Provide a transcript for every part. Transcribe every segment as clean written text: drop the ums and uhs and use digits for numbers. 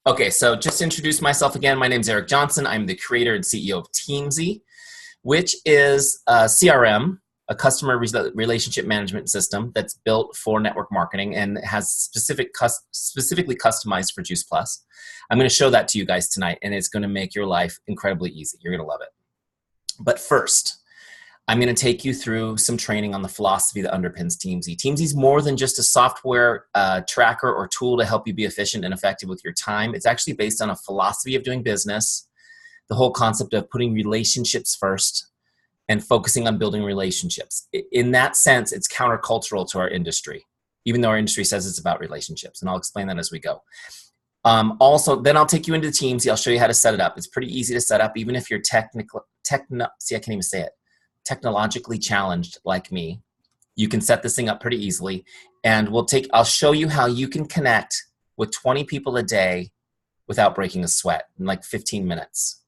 Okay, so just to introduce myself again, my name is Eric Johnson. I'm the creator and CEO of Teamzy, which is a CRM, a customer relationship management system that's built for network marketing and has specifically customized for Juice Plus. I'm going to show that to you guys tonight, and it's going to make your life incredibly easy. You're going to love it. But first, I'm going to take you through some training on the philosophy that underpins Teamzy. Teamzy is more than just a software tracker or tool to help you be efficient and effective with your time. It's actually based on a philosophy of doing business, the whole concept of putting relationships first and focusing on building relationships. In that sense, it's countercultural to our industry, even though our industry says it's about relationships, and I'll explain that as we go. Also, then I'll take you into Teamzy. I'll show you how to set it up. It's pretty easy to set up, even if you're technologically challenged like me. You can set this thing up pretty easily, and I'll show you how you can connect with 20 people a day without breaking a sweat in like 15 minutes.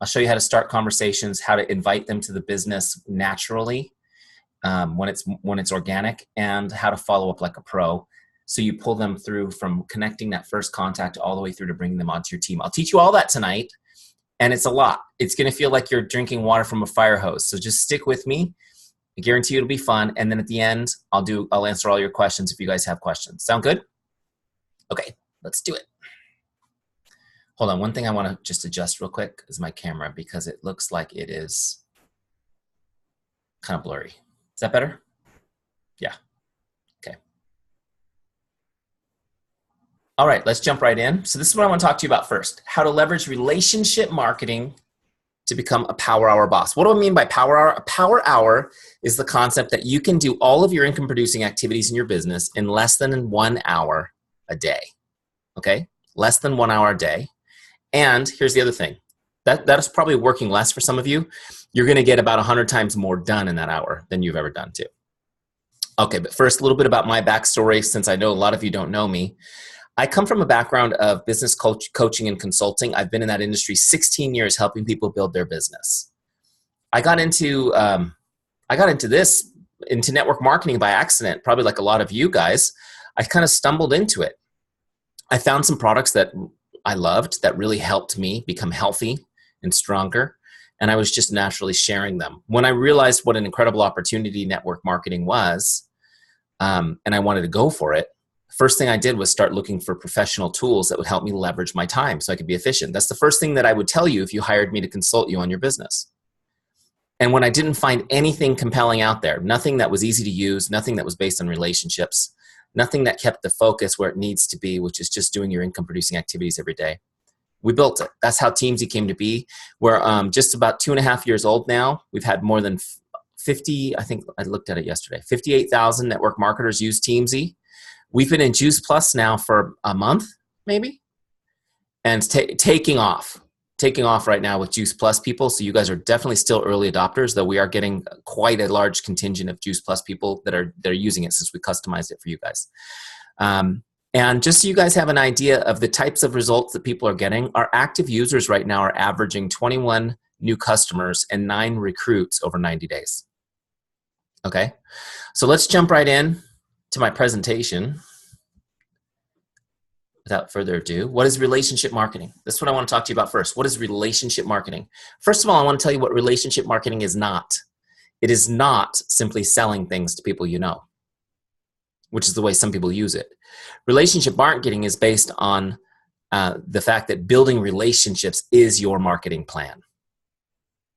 I'll show you how to start conversations, how to invite them to the business naturally when it's organic, and how to follow up like a pro. So you pull them through from connecting that first contact all the way through to bringing them onto your team. I'll teach you all that tonight. And it's a lot. It's going to feel like you're drinking water from a fire hose. So just stick with me. I guarantee you it'll be fun. And then at the end, I'll answer all your questions if you guys have questions. Sound good? Okay, let's do it. Hold on. One thing I want to just adjust real quick is my camera, because it looks like it is kind of blurry. Is that better? Yeah. Okay. All right, let's jump right in. So this is what I want to talk to you about first: how to leverage relationship marketing to become a power hour boss. What do I mean by power hour? A power hour is the concept that you can do all of your income producing activities in your business in less than 1 hour a day. Okay? Less than 1 hour a day. And here's the other thing. That is probably working less for some of you. You're going to get about 100 times more done in that hour than you've ever done too. Okay, but first, a little bit about my backstory, since I know a lot of you don't know me. I come from a background of business coaching and consulting. I've been in that industry 16 years, helping people build their business. I got into network marketing by accident, probably like a lot of you guys. I kind of stumbled into it. I found some products that I loved that really helped me become healthy and stronger, and I was just naturally sharing them. When I realized what an incredible opportunity network marketing was, and I wanted to go for it, first thing I did was start looking for professional tools that would help me leverage my time so I could be efficient. That's the first thing that I would tell you if you hired me to consult you on your business. And when I didn't find anything compelling out there, nothing that was easy to use, nothing that was based on relationships, nothing that kept the focus where it needs to be, which is just doing your income producing activities every day, we built it. That's how Teamzy came to be. We're just about 2.5 years old now. We've had more than 50, I think I looked at it yesterday, 58,000 network marketers use Teamzy. We've been in Juice Plus now for a month, maybe, and taking off right now with Juice Plus people. So you guys are definitely still early adopters, though we are getting quite a large contingent of Juice Plus people that are using it since we customized it for you guys. And just so you guys have an idea of the types of results that people are getting, our active users right now are averaging 21 new customers and 9 recruits over 90 days. Okay, so let's jump right in to my presentation. Without further ado, what is relationship marketing? That's what I want to talk to you about first. What is relationship marketing? First of all, I want to tell you what relationship marketing is not. It is not simply selling things to people you know, which is the way some people use it. Relationship marketing is based on the fact that building relationships is your marketing plan.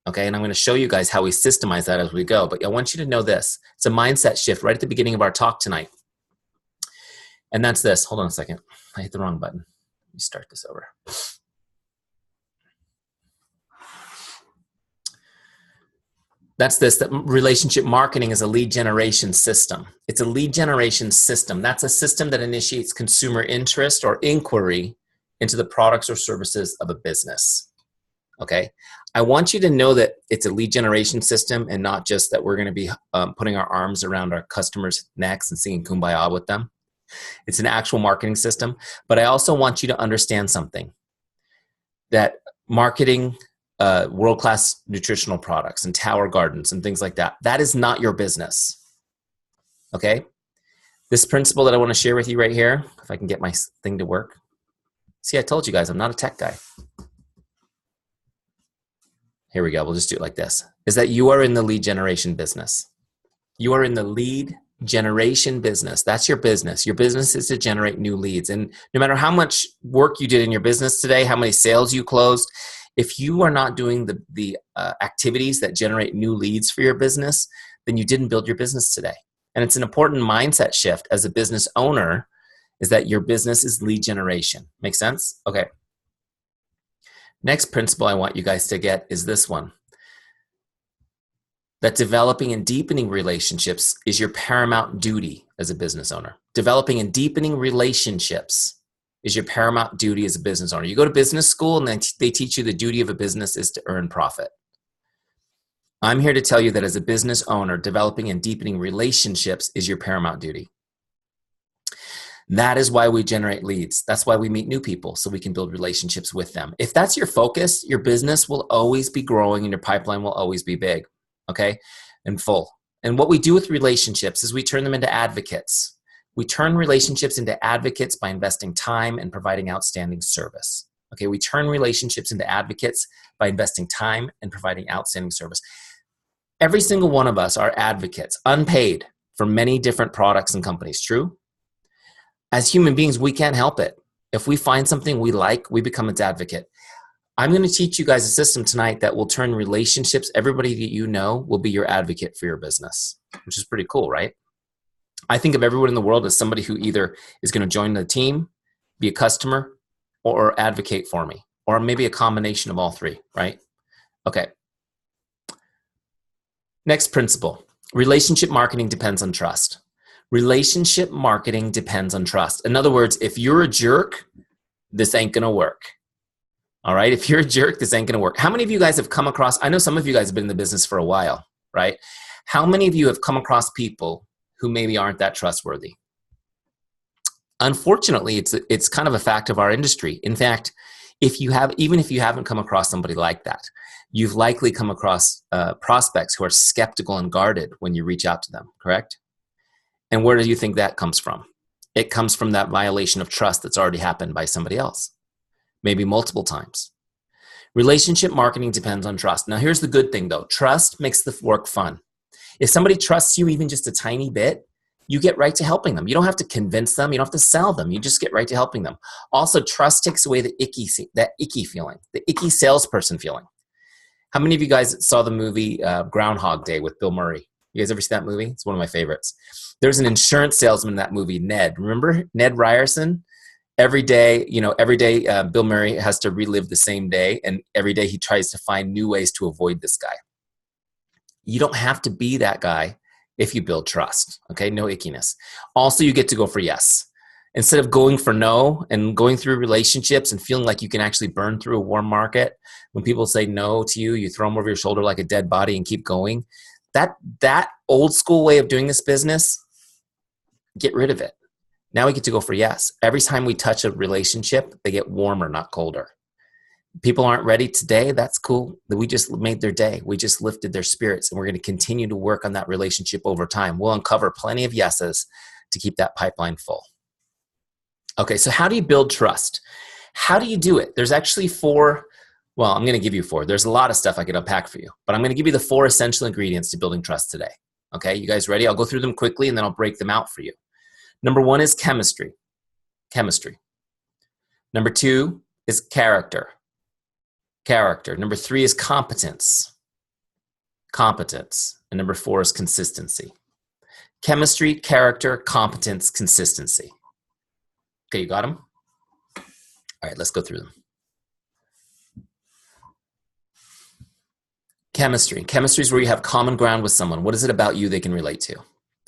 Okay, and I'm going to show you guys how we systemize that as we go. But I want you to know this. It's a mindset shift right at the beginning of our talk tonight. And that's this. Hold on a second. I hit the wrong button. Let me start this over. That's this, that relationship marketing is a lead generation system. It's a lead generation system. That's a system that initiates consumer interest or inquiry into the products or services of a business. Okay, I want you to know that it's a lead generation system and not just that we're going to be putting our arms around our customers' necks and singing Kumbaya with them. It's an actual marketing system. But I also want you to understand something, that marketing world-class nutritional products and tower gardens and things like that, that is not your business. Okay? This principle that I want to share with you right here, if I can get my thing to work. See, I told you guys, I'm not a tech guy. Here we go. We'll just do it like this. Is that you are in the lead generation business. You are in the lead generation business. That's your business. Your business is to generate new leads. And no matter how much work you did in your business today, how many sales you closed, if you are not doing the activities that generate new leads for your business, then you didn't build your business today. And it's an important mindset shift as a business owner, is that your business is lead generation. Make sense? Okay. Next principle I want you guys to get is this one. That developing and deepening relationships is your paramount duty as a business owner. Developing and deepening relationships is your paramount duty as a business owner. You go to business school and then they teach you the duty of a business is to earn profit. I'm here to tell you that as a business owner, developing and deepening relationships is your paramount duty. That is why we generate leads. That's why we meet new people, so we can build relationships with them. If that's your focus, your business will always be growing and your pipeline will always be big, okay, and full. And what we do with relationships is we turn them into advocates. We turn relationships into advocates by investing time and providing outstanding service. Okay, we turn relationships into advocates by investing time and providing outstanding service. Every single one of us are advocates, unpaid, for many different products and companies. True? As human beings, we can't help it. If we find something we like, we become its advocate. I'm going to teach you guys a system tonight that will turn relationships, everybody that you know, will be your advocate for your business, which is pretty cool, right? I think of everyone in the world as somebody who either is going to join the team, be a customer, or advocate for me, or maybe a combination of all three, right? Okay. Next principle, relationship marketing depends on trust. Relationship marketing depends on trust. In other words, if you're a jerk, this ain't gonna work. All right, if you're a jerk, this ain't gonna work. How many of you guys have come across, I know some of you guys have been in the business for a while, right? How many of you have come across people who maybe aren't that trustworthy? Unfortunately, it's kind of a fact of our industry. In fact, even if you haven't come across somebody like that, you've likely come across prospects who are skeptical and guarded when you reach out to them, correct? And where do you think that comes from? It comes from that violation of trust that's already happened by somebody else, maybe multiple times. Relationship marketing depends on trust. Now, here's the good thing though. Trust makes the work fun. If somebody trusts you even just a tiny bit, you get right to helping them. You don't have to convince them. You don't have to sell them. You just get right to helping them. Also, trust takes away that icky feeling, the icky salesperson feeling. How many of you guys saw the movie Groundhog Day with Bill Murray? You guys ever see that movie? It's one of my favorites. There's an insurance salesman in that movie, Ned. Remember Ned Ryerson? Every day, Bill Murray has to relive the same day, and every day he tries to find new ways to avoid this guy. You don't have to be that guy if you build trust, okay? No ickiness. Also, you get to go for yes. Instead of going for no and going through relationships and feeling like you can actually burn through a warm market, when people say no to you, you throw them over your shoulder like a dead body and keep going. That old school way of doing this business, get rid of it. Now we get to go for yes. Every time we touch a relationship, they get warmer, not colder. People aren't ready today. That's cool. We just made their day. We just lifted their spirits, and we're going to continue to work on that relationship over time. We'll uncover plenty of yeses to keep that pipeline full. Okay, so how do you build trust? How do you do it? There's actually I'm going to give you four. There's a lot of stuff I could unpack for you, but I'm going to give you the 4 essential ingredients to building trust today. Okay, you guys ready? I'll go through them quickly and then I'll break them out for you. Number 1 is chemistry. Number 2 is character. Number 3 is competence. And number 4 is consistency. Chemistry, character, competence, consistency. Okay, you got them? All right, let's go through them. Chemistry. Chemistry is where you have common ground with someone. What is it about you they can relate to?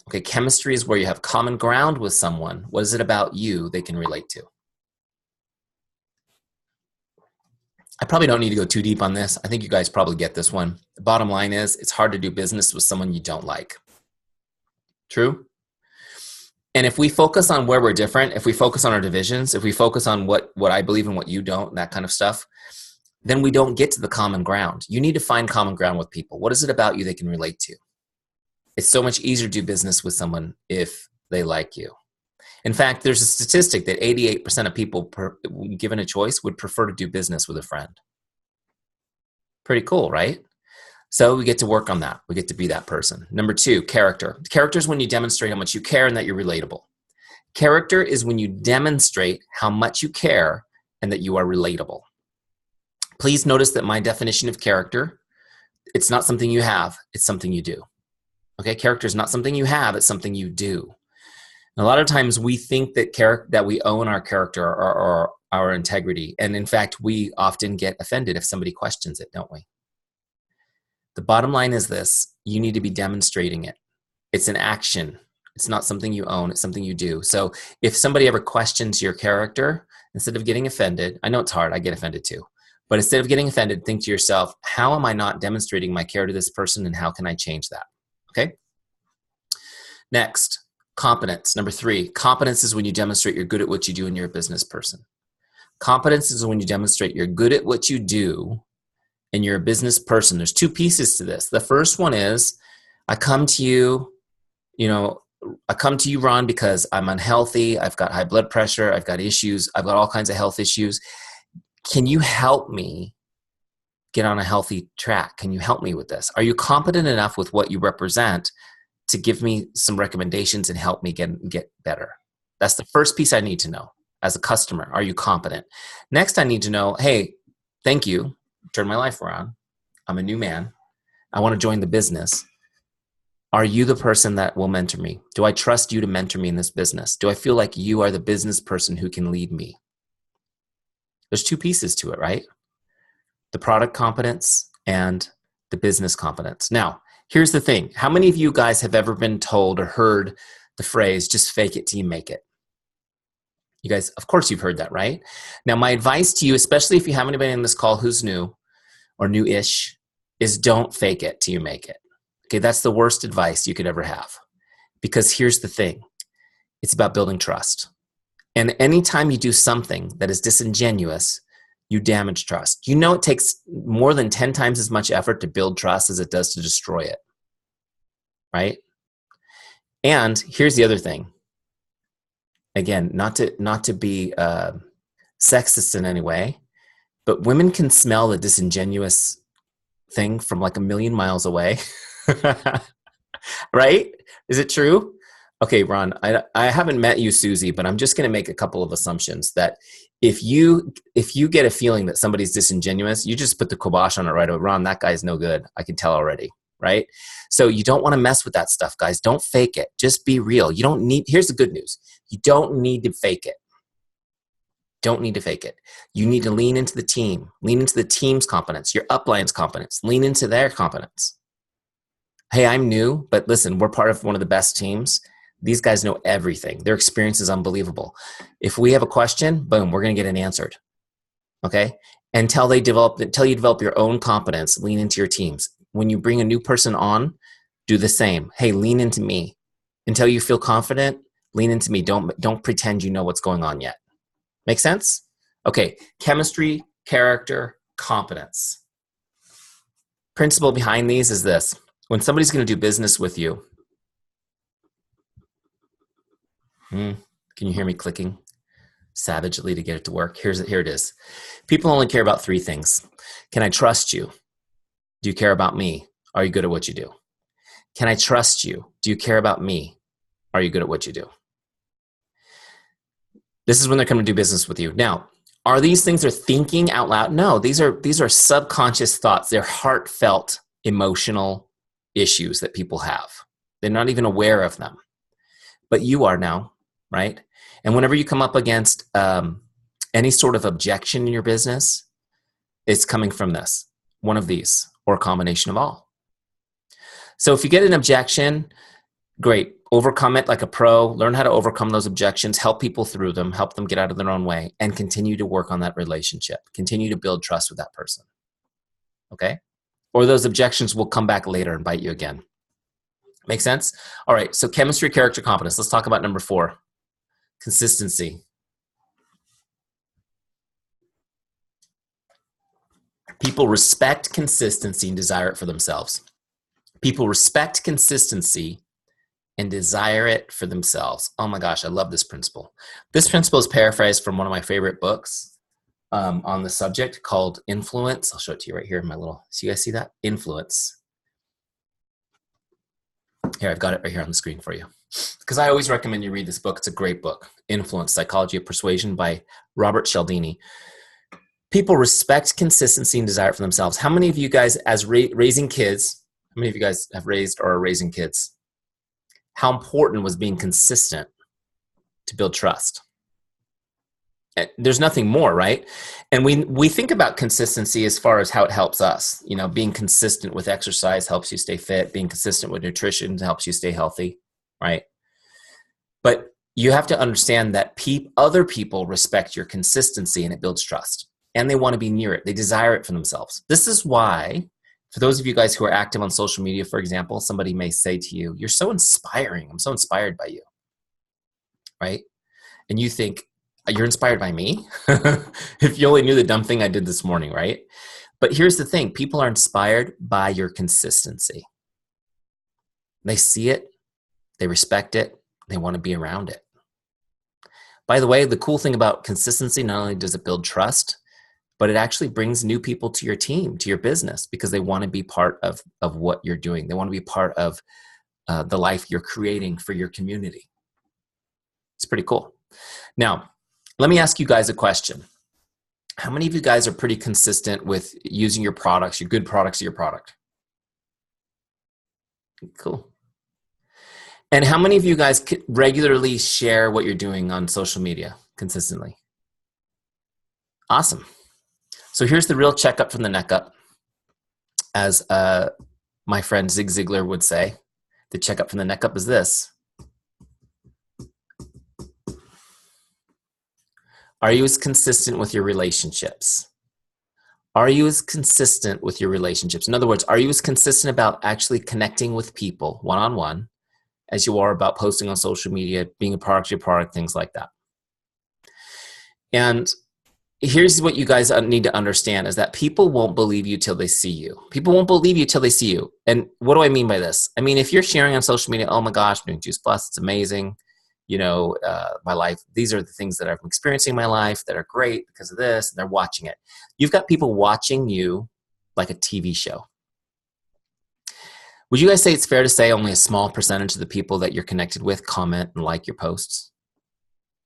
Okay, chemistry is where you have common ground with someone. What is it about you they can relate to? I probably don't need to go too deep on this. I think you guys probably get this one. The bottom line is it's hard to do business with someone you don't like. True? And if we focus on where we're different, if we focus on our divisions, if we focus on what I believe and what you don't, that kind of stuff, then we don't get to the common ground. You need to find common ground with people. What is it about you they can relate to? It's so much easier to do business with someone if they like you. In fact, there's a statistic that 88% of people, given a choice, would prefer to do business with a friend. Pretty cool, right? So we get to work on that. We get to be that person. Number 2, character. Character is when you demonstrate how much you care and that you're relatable. Character is when you demonstrate how much you care and that you are relatable. Please notice that my definition of character, it's not something you have, it's something you do. Okay, character is not something you have, it's something you do. And a lot of times we think that we own our character or our integrity. And in fact, we often get offended if somebody questions it, don't we? The bottom line is this: you need to be demonstrating it. It's an action. It's not something you own, it's something you do. So if somebody ever questions your character, instead of getting offended, I know it's hard, I get offended too, but instead of getting offended, think to yourself, how am I not demonstrating my care to this person and how can I change that? Okay? Next, competence. Number 3, competence is when you demonstrate you're good at what you do and you're a business person. Competence is when you demonstrate you're good at what you do and you're a business person. There's 2 pieces to this. The first one is, I come to you, Ron, because I'm unhealthy. I've got high blood pressure. I've got issues. I've got all kinds of health issues. Can you help me get on a healthy track? Can you help me with this? Are you competent enough with what you represent to give me some recommendations and help me get better? That's the first piece I need to know as a customer. Are you competent? Next, I need to know, hey, thank you. Turn my life around. I'm a new man. I want to join the business. Are you the person that will mentor me? Do I trust you to mentor me in this business? Do I feel like you are the business person who can lead me? There's 2 pieces to it, right? The product competence and the business competence. Now, here's the thing. How many of you guys have ever been told or heard the phrase, just fake it till you make it? You guys, of course you've heard that, right? Now, my advice to you, especially if you have anybody on this call who's new or new-ish, is don't fake it till you make it. Okay, that's the worst advice you could ever have. Because here's the thing. It's about building trust. And anytime you do something that is disingenuous, you damage trust. You know it takes more than 10 times as much effort to build trust as it does to destroy it. Right? And here's the other thing. Again, not to be sexist in any way, but women can smell the disingenuous thing from like a million miles away. Right? Is it true? Okay, Ron, I haven't met you, Susie, but I'm just going to make a couple of assumptions that if you get a feeling that somebody's disingenuous, you just put the kibosh on it right away. Ron, that guy's no good. I can tell already, right? So you don't want to mess with that stuff, guys. Don't fake it. Just be real. You don't need, here's the good news. You don't need to fake it. Don't need to fake it. You need to lean into the team. Lean into the team's competence, your upline's competence. Lean into their competence. Hey, I'm new, but listen, we're part of one of the best teams. These guys know everything. Their experience is unbelievable. If we have a question, boom, we're going to get it answered. Okay? Until you develop your own competence, lean into your teams. When you bring a new person on, do the same. Hey, lean into me. Until you feel confident, lean into me. Don't pretend you know what's going on yet. Make sense? Okay, chemistry, character, competence. Principle behind these is this. When somebody's going to do business with you, can you hear me clicking savagely to get it to work? Here it is. People only care about 3 things. Can I trust you? Do you care about me? Are you good at what you do? Can I trust you? Do you care about me? Are you good at what you do? This is when they're coming to do business with you. Now, are these things they're thinking out loud? No, these are subconscious thoughts. They're heartfelt, emotional issues that people have. They're not even aware of them. But you are now, right? And whenever you come up against any sort of objection in your business, it's coming from this, one of these, or a combination of all. So if you get an objection, great. Overcome it like a pro. Learn how to overcome those objections. Help people through them. Help them get out of their own way. And continue to work on that relationship. Continue to build trust with that person. Okay? Or those objections will come back later and bite you again. Make sense? All right, so chemistry, character, competence. Let's talk about number 4, consistency. People respect consistency and desire it for themselves. People respect consistency and desire it for themselves. Oh my gosh, I love this principle. This principle is paraphrased from one of my favorite books on the subject called Influence. I'll show it to you right here in my little, so you guys see that? Influence. Here, I've got it right here on the screen for you. Because I always recommend you read this book. It's a great book. Influence, Psychology of Persuasion by Robert Cialdini. People respect consistency and desire it for themselves. How many of you guys, as raising kids, how many of you guys have raised or are raising kids? How important was being consistent to build trust? There's nothing more, right? And we think about consistency as far as how it helps us. You know, being consistent with exercise helps you stay fit. Being consistent with nutrition helps you stay healthy, right? But you have to understand that other people respect your consistency, and it builds trust. And they want to be near it. They desire it for themselves. This is why, for those of you guys who are active on social media, for example, somebody may say to you, "You're so inspiring. I'm so inspired by you," right? And you think, "You're inspired by me?" If you only knew the dumb thing I did this morning, right? But here's the thing. People are inspired by your consistency. They see it. They respect it. They want to be around it. By the way, the cool thing about consistency, not only does it build trust, but it actually brings new people to your team, to your business, because they want to be part of what you're doing. They want to be part of the life you're creating for your community. It's pretty cool. Now, let me ask you guys a question. How many of you guys are pretty consistent with using your products, your good products of your product? Cool. And how many of you guys regularly share what you're doing on social media consistently? Awesome. So here's the real checkup from the neck up. As my friend Zig Ziglar would say, the checkup from the neck up is this. Are you as consistent with your relationships? Are you as consistent with your relationships? In other words, are you as consistent about actually connecting with people one-on-one as you are about posting on social media, being a product of your product, things like that? And here's what you guys need to understand is that people won't believe you till they see you. People won't believe you till they see you. And what do I mean by this? I mean, if you're sharing on social media, "Oh my gosh, I'm doing Juice Plus, it's amazing. You know, my life, these are the things that I'm experiencing in my life that are great because of this," and they're watching it. You've got people watching you like a TV show. Would you guys say it's fair to say only a small percentage of the people that you're connected with comment and like your posts?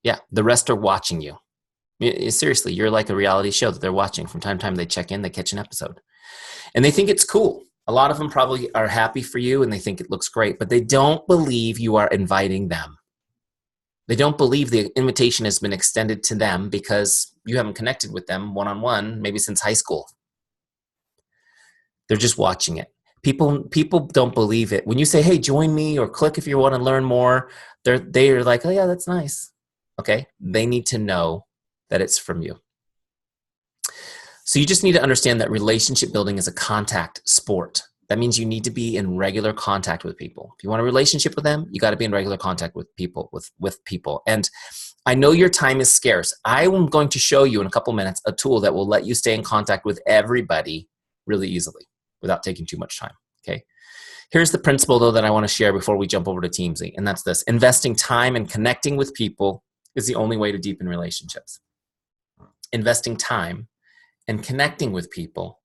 Yeah, the rest are watching you. Seriously, you're like a reality show that they're watching. From time to time, they check in, they catch an episode. And they think it's cool. A lot of them probably are happy for you and they think it looks great, but they don't believe you are inviting them. They don't believe the invitation has been extended to them because you haven't connected with them one-on-one, maybe since high school. They're just watching it. People don't believe it. When you say, "Hey, join me," or "click if you want to learn more," they're like, "Oh yeah, that's nice." Okay? They need to know that it's from you. So you just need to understand that relationship building is a contact sport. That means you need to be in regular contact with people. If you want a relationship with them, you got to be in regular contact with people, with people. And I know your time is scarce. I am going to show you in a couple minutes a tool that will let you stay in contact with everybody really easily without taking too much time, okay? Here's the principle, though, that I want to share before we jump over to Teamzy, and that's this. Investing time and connecting with people is the only way to deepen relationships. Investing time and connecting with people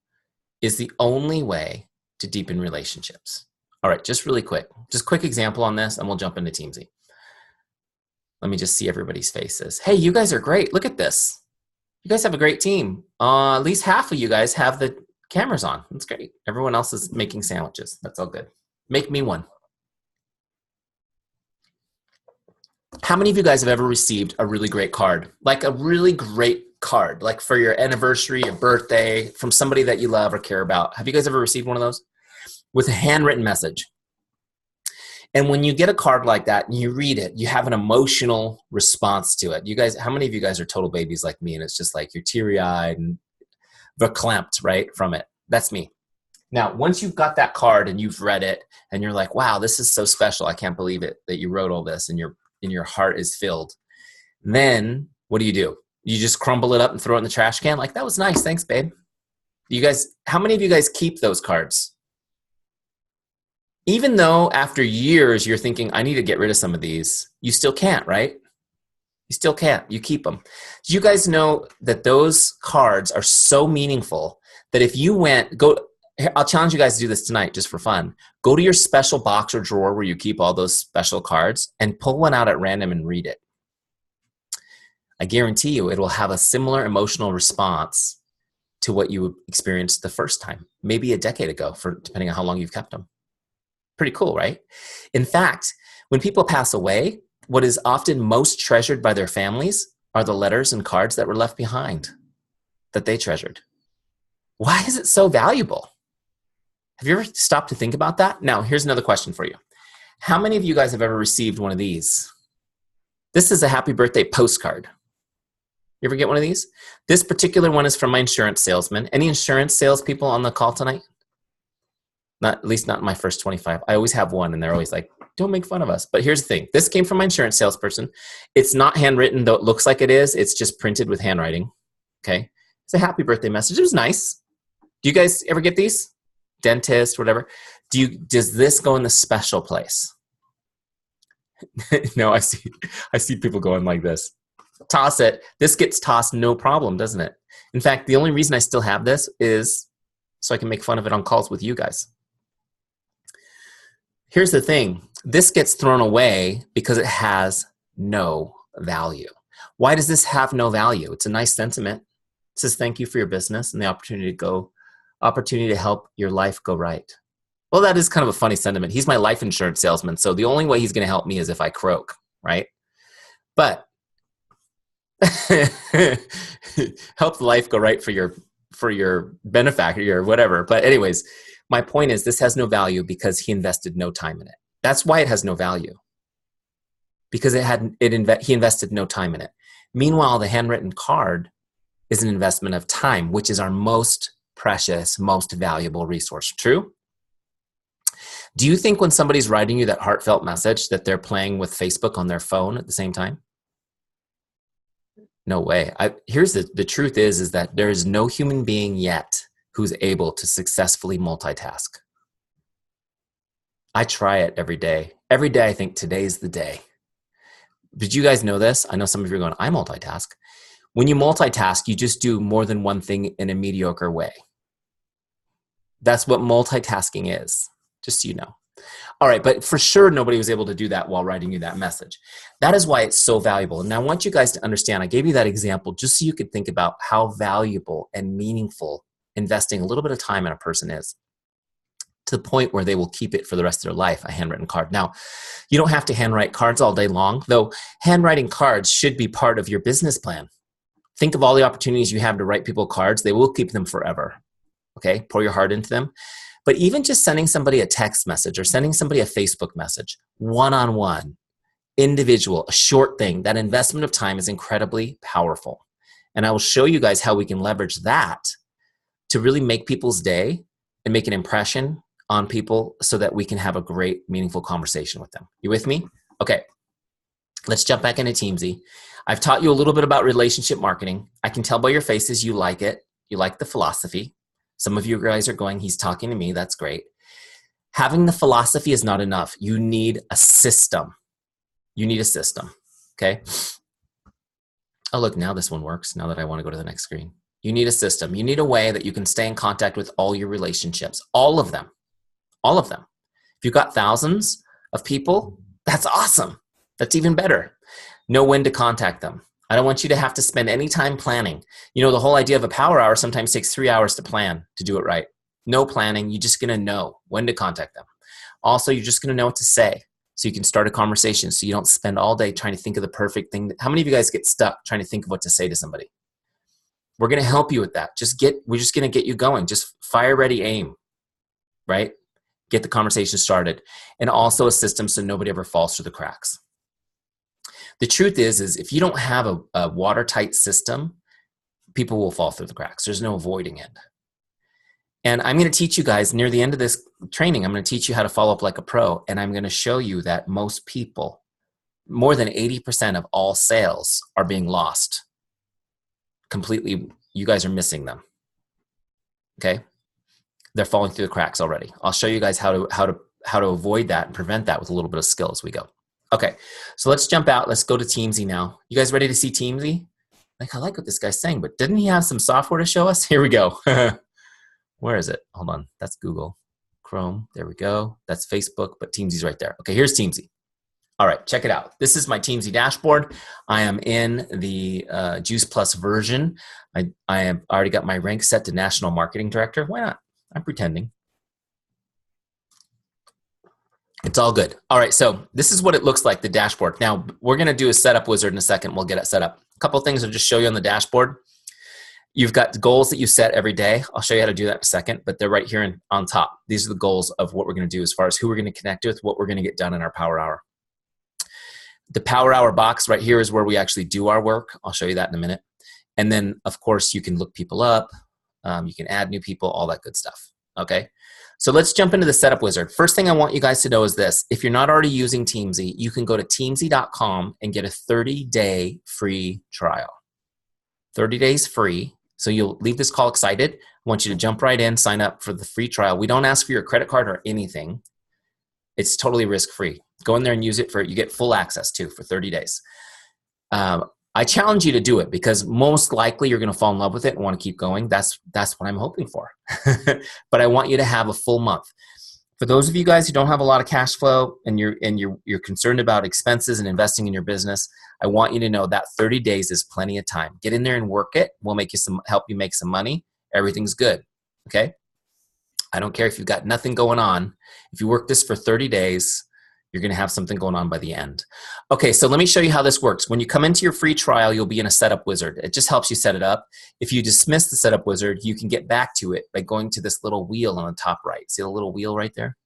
is the only way to deepen relationships. All right, just really quick. Just quick example on this, and we'll jump into Teamzy. Let me just see everybody's faces. Hey, you guys are great. Look at this. You guys have a great team. At least half of you guys have the cameras on. That's great. Everyone else is making sandwiches. That's all good. Make me one. How many of you guys have ever received a really great card? Like a really great card, like for your anniversary, your birthday, from somebody that you love or care about. Have you guys ever received one of those? With a handwritten message. And when you get a card like that and you read it, you have an emotional response to it. You guys, how many of you guys are total babies like me? And it's just like you're teary-eyed and verklempt, right, from it. That's me. Now, once you've got that card and you've read it and you're like, wow, this is so special. I can't believe it that you wrote all this and your heart is filled. Then what do? You just crumble it up and throw it in the trash can? Like, that was nice. Thanks, babe. You guys, how many of you guys keep those cards? Even though after years you're thinking, I need to get rid of some of these, you still can't, right? You still can't. You keep them. Do you guys know that those cards are so meaningful that if you I'll challenge you guys to do this tonight just for fun. Go to your special box or drawer where you keep all those special cards and pull one out at random and read it. I guarantee you it will have a similar emotional response to what you experienced the first time, maybe a decade ago, depending on how long you've kept them. Pretty cool, right? In fact, when people pass away, what is often most treasured by their families are the letters and cards that were left behind that they treasured. Why is it so valuable? Have you ever stopped to think about that? Now, here's another question for you. How many of you guys have ever received one of these? This is a happy birthday postcard. You ever get one of these? This particular one is from my insurance salesman. Any insurance salespeople on the call tonight? Not, at least not in my first 25. I always have one, and they're always like, don't make fun of us. But here's the thing. This came from my insurance salesperson. It's not handwritten, though it looks like it is. It's just printed with handwriting. Okay? It's a happy birthday message. It was nice. Do you guys ever get these? Dentist, whatever. Does this go in the special place? No, I see people going like this. Toss it. This gets tossed no problem, doesn't it? In fact, the only reason I still have this is so I can make fun of it on calls with you guys. Here's the thing. This gets thrown away because it has no value. Why does this have no value? It's a nice sentiment. It says thank you for your business and the opportunity to help your life go right. Well, that is kind of a funny sentiment. He's my life insurance salesman, so the only way he's going to help me is if I croak, right? But help life go right for your benefactor or whatever. But anyways, my point is this has no value because he invested no time in it. That's why it has no value. Because he invested no time in it. Meanwhile, the handwritten card is an investment of time, which is our most precious, most valuable resource. True? Do you think when somebody's writing you that heartfelt message that they're playing with Facebook on their phone at the same time? No way. Here's the truth is that there is no human being yet who's able to successfully multitask. I try it every day. Every day I think today's the day. Did you guys know this? I know some of you are going, I multitask. When you multitask, you just do more than one thing in a mediocre way. That's what multitasking is, just so you know. All right, but for sure nobody was able to do that while writing you that message. That is why it's so valuable. And I want you guys to understand, I gave you that example just so you could think about how valuable and meaningful investing a little bit of time in a person is, to the point where they will keep it for the rest of their life, a handwritten card. Now, you don't have to handwrite cards all day long, though handwriting cards should be part of your business plan. Think of all the opportunities you have to write people cards. They will keep them forever. Okay, pour your heart into them. But even just sending somebody a text message or sending somebody a Facebook message, one-on-one, individual, a short thing, that investment of time is incredibly powerful. And I will show you guys how we can leverage that to really make people's day and make an impression on people so that we can have a great, meaningful conversation with them. You with me? Okay, let's jump back into Teamzy. I've taught you a little bit about relationship marketing. I can tell by your faces you like it. You like the philosophy. Some of you guys are going, he's talking to me. That's great. Having the philosophy is not enough. You need a system. You need a system, okay? Oh, look, now this one works, now that I want to go to the next screen. You need a system. You need a way that you can stay in contact with all your relationships, all of them, all of them. If you've got thousands of people, that's awesome. That's even better. Know when to contact them. I don't want you to have to spend any time planning. You know, the whole idea of a power hour sometimes takes 3 hours to plan to do it right. No planning. You're just going to know when to contact them. Also, you're just going to know what to say so you can start a conversation so you don't spend all day trying to think of the perfect thing. How many of you guys get stuck trying to think of what to say to somebody? We're going to help you with that. We're just going to get you going. Just fire, ready, aim, right? Get the conversation started. And also a system so nobody ever falls through the cracks. The truth is if you don't have a watertight system, people will fall through the cracks. There's no avoiding it. And I'm going to teach you guys near the end of this training, I'm going to teach you how to follow up like a pro. And I'm going to show you that most people, more than 80% of all sales are being lost completely. You guys are missing them. Okay. They're falling through the cracks already. I'll show you guys how to avoid that and prevent that with a little bit of skill as we go. Okay, so let's jump out. Let's go to Teamzy now. You guys ready to see Teamzy? Like, I like what this guy's saying, but didn't he have some software to show us? Here we go. Where is it? Hold on. That's Google Chrome. There we go. That's Facebook, but Teamzy's right there. Okay, here's Teamzy. All right, check it out. This is my Teamzy dashboard. I am in the Juice Plus version. I have already got my rank set to National Marketing Director. Why not? I'm pretending. It's all good. All right, so this is what it looks like, the dashboard. Now, we're going to do a setup wizard in a second. We'll get it set up. A couple things I'll just show you on the dashboard. You've got goals that you set every day. I'll show you how to do that in a second, but they're right here on top. These are the goals of what we're going to do as far as who we're going to connect with, what we're going to get done in our Power Hour. The Power Hour box right here is where we actually do our work. I'll show you that in a minute. And then, of course, you can look people up. You can add new people, all that good stuff. Okay? So let's jump into the setup wizard. First thing I want you guys to know is this. If you're not already using Teamzy, you can go to teamzy.com and get a 30-day free trial. 30 days free. So you'll leave this call excited. I want you to jump right in, sign up for the free trial. We don't ask for your credit card or anything. It's totally risk-free. Go in there and use it you get full access to for 30 days. I challenge you to do it because most likely you're going to fall in love with it and want to keep going. That's what I'm hoping for. But I want you to have a full month. For those of you guys who don't have a lot of cash flow and you're concerned about expenses and investing in your business, I want you to know that 30 days is plenty of time. Get in there and work it. We'll help you make some money. Everything's good. Okay? I don't care if you've got nothing going on. If you work this for 30 days, you're going to have something going on by the end. Okay, so let me show you how this works. When you come into your free trial, you'll be in a setup wizard. It just helps you set it up. If you dismiss the setup wizard, you can get back to it by going to this little wheel on the top right. See the little wheel right there?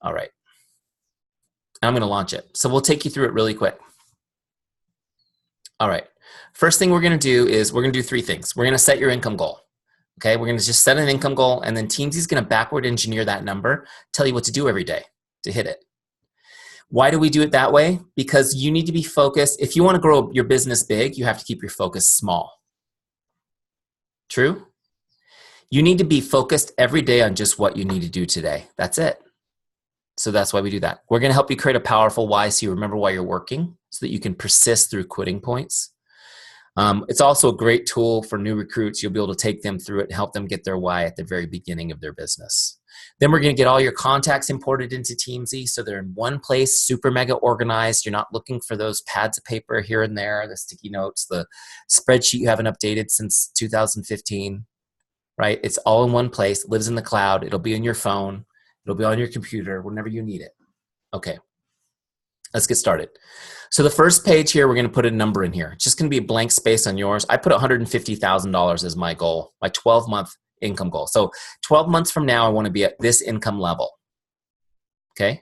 All right. I'm going to launch it. So we'll take you through it really quick. All right. First thing we're going to do is we're going to do three things. We're going to set your income goal. Okay, we're going to just set an income goal, and then Teamzy's going to backward engineer that number, tell you what to do every day to hit it. Why do we do it that way? Because you need to be focused. If you want to grow your business big, you have to keep your focus small. True? You need to be focused every day on just what you need to do today. That's it. So that's why we do that. We're going to help you create a powerful why so you remember why you're working so that you can persist through quitting points. It's also a great tool for new recruits. You'll be able to take them through it and help them get their why at the very beginning of their business. Then we're going to get all your contacts imported into Teamzy so they're in one place, super mega organized. You're not looking for those pads of paper here and there, the sticky notes, the spreadsheet you haven't updated since 2015, right? It's all in one place, lives in the cloud. It'll be on your phone. It'll be on your computer whenever you need it. Okay, let's get started. So the first page here, we're going to put a number in here. It's just going to be a blank space on yours. I put $150,000 as my goal, my 12-month income goal. So 12 months from now, I want to be at this income level. Okay?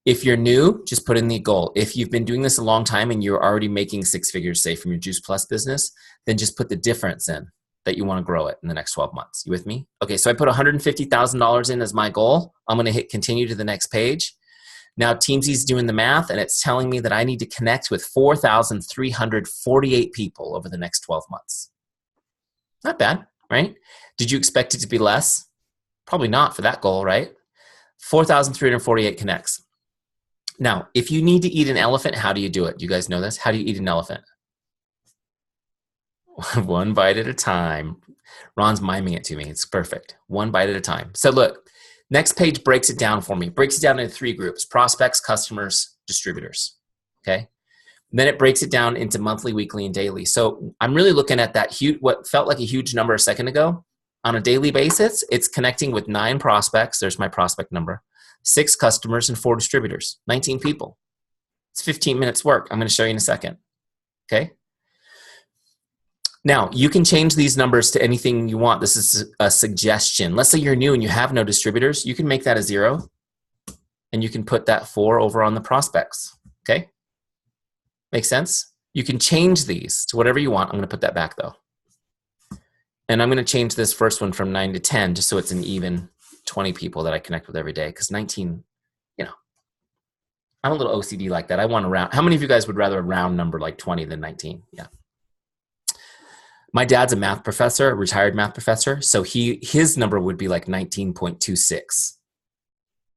If you're new, just put in the goal. If you've been doing this a long time and you're already making six figures, say, from your Juice Plus business, then just put the difference in that you want to grow it in the next 12 months. You with me? Okay, so I put $150,000 in as my goal. I'm going to hit continue to the next page. Now Teamzy's doing the math and it's telling me that I need to connect with 4,348 people over the next 12 months. Not bad, right? Did you expect it to be less? Probably not for that goal, right? 4,348 connects. Now, if you need to eat an elephant, how do you do it? Do you guys know this? How do you eat an elephant? One bite at a time. Ron's miming it to me. It's perfect. One bite at a time. So look, next page breaks it down for me. Breaks it down into three groups: prospects, customers, distributors. Okay. And then it breaks it down into monthly, weekly, and daily. So I'm really looking at that huge, what felt like a huge number a second ago. On a daily basis, it's connecting with 9 prospects. There's my prospect number. 6 customers and 4 distributors. 19 people. It's 15 minutes work. I'm going to show you in a second. Okay. Now, you can change these numbers to anything you want. This is a suggestion. Let's say you're new and you have no distributors. You can make that a 0, and you can put that 4 over on the prospects. Okay? Makes sense? You can change these to whatever you want. I'm going to put that back, though. And I'm going to change this first one from 9 to 10, just so it's an even 20 people that I connect with every day, because 19, I'm a little OCD like that. I want to round. How many of you guys would rather a round number like 20 than 19? Yeah. My dad's a math professor, a retired math professor, so his number would be like 19.26.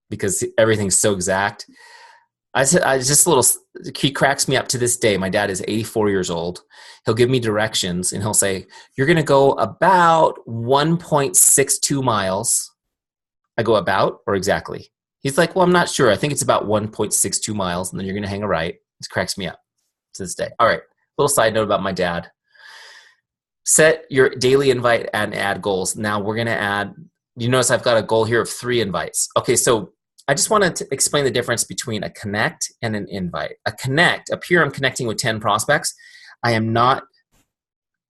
because everything's so exact. He cracks me up to this day. My dad is 84 years old. He'll give me directions and he'll say, you're going to go about 1.62 miles. I go, about or exactly? He's like, well, I'm not sure. I think it's about 1.62 miles. And then you're going to hang a right. It cracks me up to this day. All right. Little side note about my dad. Set your daily invite and add goals. Now we're going to add, you notice I've got a goal here of 3 invites. Okay. So I just wanted to explain the difference between a connect and an invite. A connect, up here I'm connecting with 10 prospects. I am not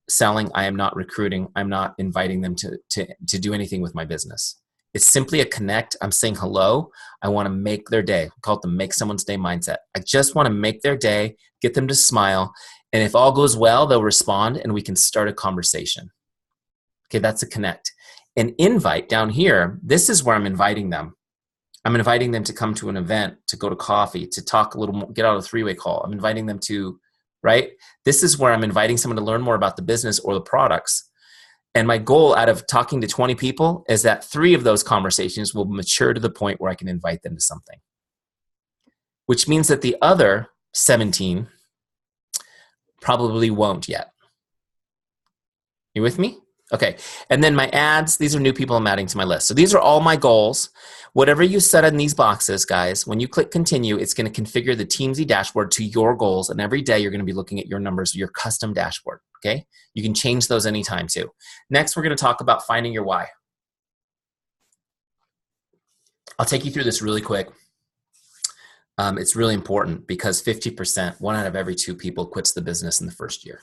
selling. I am not recruiting. I'm not inviting them to do anything with my business. It's simply a connect. I'm saying hello. I want to make their day. We call it the make someone's day mindset. I just want to make their day, get them to smile. And if all goes well, they'll respond and we can start a conversation. Okay, that's a connect. An invite down here, this is where I'm inviting them. I'm inviting them to come to an event, to go to coffee, to talk a little more, get out of a 3-way call. I'm inviting them to, right? This is where I'm inviting someone to learn more about the business or the products. And my goal out of talking to 20 people is that 3 of those conversations will mature to the point where I can invite them to something. Which means that the other 17 probably won't yet. You with me? Okay. And then my ads, these are new people I'm adding to my list. So these are all my goals. Whatever you set in these boxes, guys, when you click continue, it's going to configure the Teamzy dashboard to your goals. And every day you're going to be looking at your numbers, your custom dashboard. Okay. You can change those anytime too. Next, we're going to talk about finding your why. I'll take you through this really quick. It's really important because 50%, 1 out of every 2 people quits the business in the first year.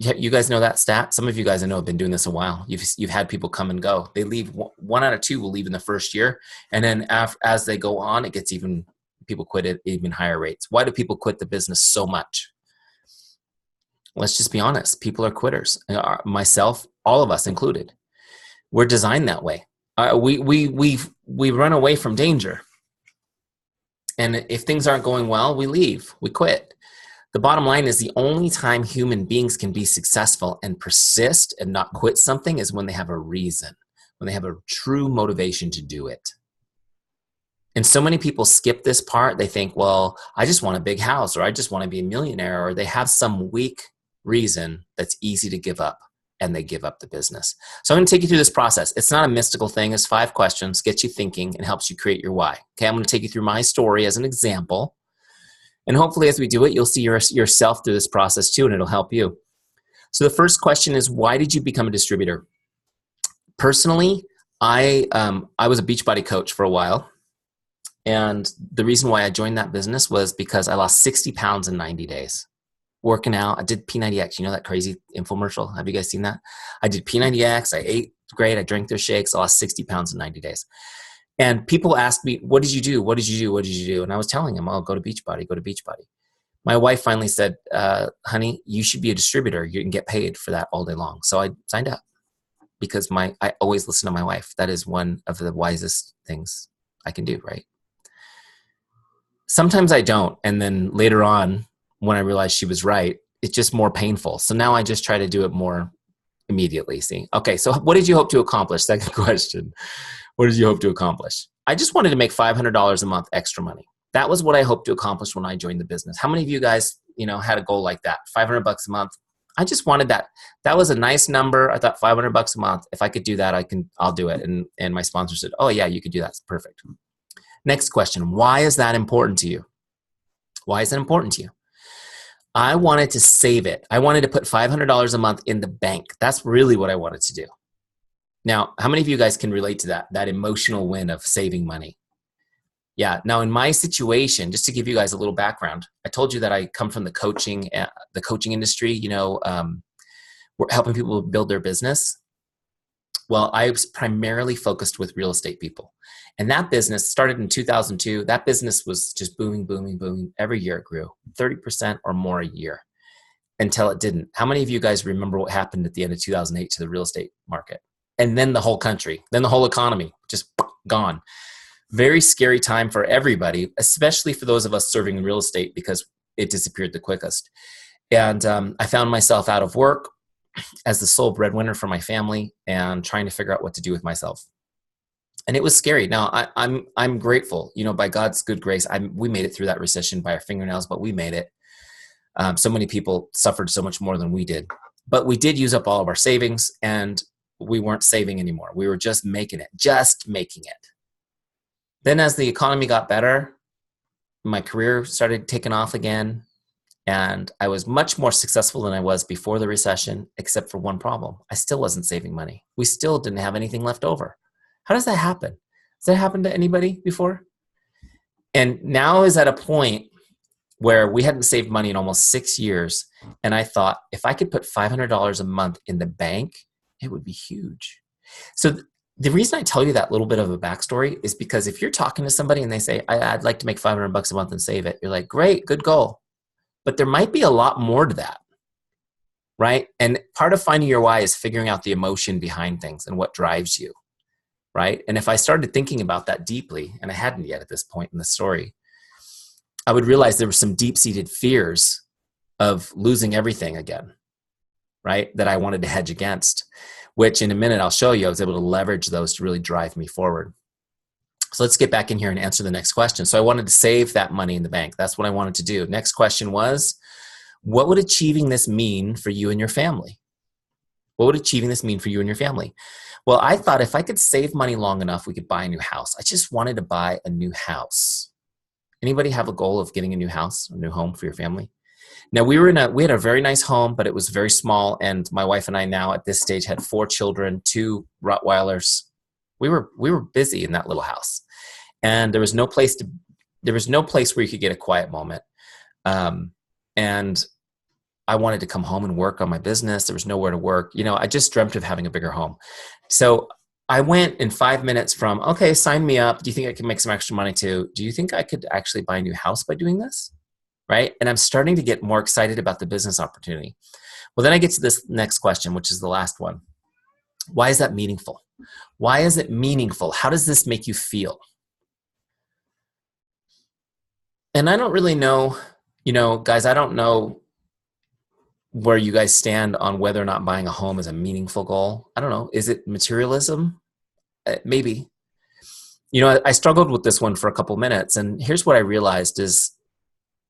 You guys know that stat? Some of you guys I know have been doing this a while. You've had people come and go. They leave. 1 out of 2 will leave in the first year. And then as they go on, it gets people quit at even higher rates. Why do people quit the business so much? Let's just be honest. People are quitters. Myself, all of us included. We're designed that way. We run away from danger. And if things aren't going well, we leave. We quit. The bottom line is the only time human beings can be successful and persist and not quit something is when they have a reason, when they have a true motivation to do it. And so many people skip this part. They think, well, I just want a big house, or I just want to be a millionaire, or they have some weak reason that's easy to give up, and they give up the business. So I'm going to take you through this process. It's not a mystical thing. It's 5 questions, gets you thinking, and helps you create your why. Okay, I'm going to take you through my story as an example. And hopefully as we do it, you'll see yourself through this process too, and it'll help you. So the first question is, why did you become a distributor? Personally, I was a Beachbody coach for a while. And the reason why I joined that business was because I lost 60 pounds in 90 days. Working out, I did P90X. You know that crazy infomercial? Have you guys seen that? I did P90X. I ate great. I drank their shakes. I lost 60 pounds in 90 days. And people asked me, what did you do? What did you do? What did you do? And I was telling them, oh, go to Beachbody, go to Beachbody. My wife finally said, honey, you should be a distributor. You can get paid for that all day long. So I signed up because I always listen to my wife. That is one of the wisest things I can do, right? Sometimes I don't. And then later on, when I realized she was right, it's just more painful. So now I just try to do it more immediately. See? Okay, so what did you hope to accomplish? Second question. What did you hope to accomplish? I just wanted to make $500 a month extra money. That was what I hoped to accomplish when I joined the business. How many of you guys, had a goal like that? $500 a month. I just wanted that. That was a nice number. I thought $500 a month. If I could do that, I'll do it. And my sponsor said, oh yeah, you could do that. It's perfect. Next question. Why is that important to you? Why is it important to you? I wanted to save it. I wanted to put $500 a month in the bank. That's really what I wanted to do. Now, how many of you guys can relate to that emotional win of saving money? Yeah. Now, in my situation, just to give you guys a little background, I told you that I come from the coaching industry. We're helping people build their business. Well, I was primarily focused with real estate people, and that business started in 2002. That business was just booming, booming, booming. Every year it grew 30% or more a year until it didn't. How many of you guys remember what happened at the end of 2008 to the real estate market? And then the whole country, then the whole economy, just gone. Very scary time for everybody, especially for those of us serving in real estate because it disappeared the quickest. And I found myself out of work as the sole breadwinner for my family and trying to figure out what to do with myself. And it was scary. Now I'm grateful, by God's good grace. We made it through that recession by our fingernails, but we made it. So many people suffered so much more than we did, but we did use up all of our savings, and we weren't saving anymore. We were just making it. Then as the economy got better, my career started taking off again, and I was much more successful than I was before the recession, except for one problem. I still wasn't saving money. We still didn't have anything left over. How does that happen? Has that happened to anybody before? And now is at a point where we hadn't saved money in almost 6 years. And I thought, if I could put $500 a month in the bank, it would be huge. So the reason I tell you that little bit of a backstory is because if you're talking to somebody and they say, I'd like to make $500 a month and save it, you're like, great, good goal. But there might be a lot more to that, right? And part of finding your why is figuring out the emotion behind things and what drives you, right? And if I started thinking about that deeply, and I hadn't yet at this point in the story, I would realize there were some deep-seated fears of losing everything again, right? That I wanted to hedge against, which in a minute I'll show you, I was able to leverage those to really drive me forward. So let's get back in here and answer the next question. So I wanted to save that money in the bank. That's what I wanted to do. Next question was, what would achieving this mean for you and your family? What would achieving this mean for you and your family? Well, I thought if I could save money long enough, we could buy a new house. I just wanted to buy a new house. Anybody have a goal of getting a new house, a new home for your family? Now we had a very nice home, but it was very small. And my wife and I now at this stage had 4 children, 2 Rottweilers. We were busy in that little house, and there was no place where you could get a quiet moment. And I wanted to come home and work on my business. There was nowhere to work. I just dreamt of having a bigger home. So I went in 5 minutes from, okay, sign me up. Do you think I can make some extra money too? Do you think I could actually buy a new house by doing this? Right? And I'm starting to get more excited about the business opportunity. Well, then I get to this next question, which is the last one. Why is that meaningful? Why is it meaningful? How does this make you feel? And I don't really know, guys, I don't know where you guys stand on whether or not buying a home is a meaningful goal. I don't know. Is it materialism? Maybe. I struggled with this one for a couple minutes, and here's what I realized is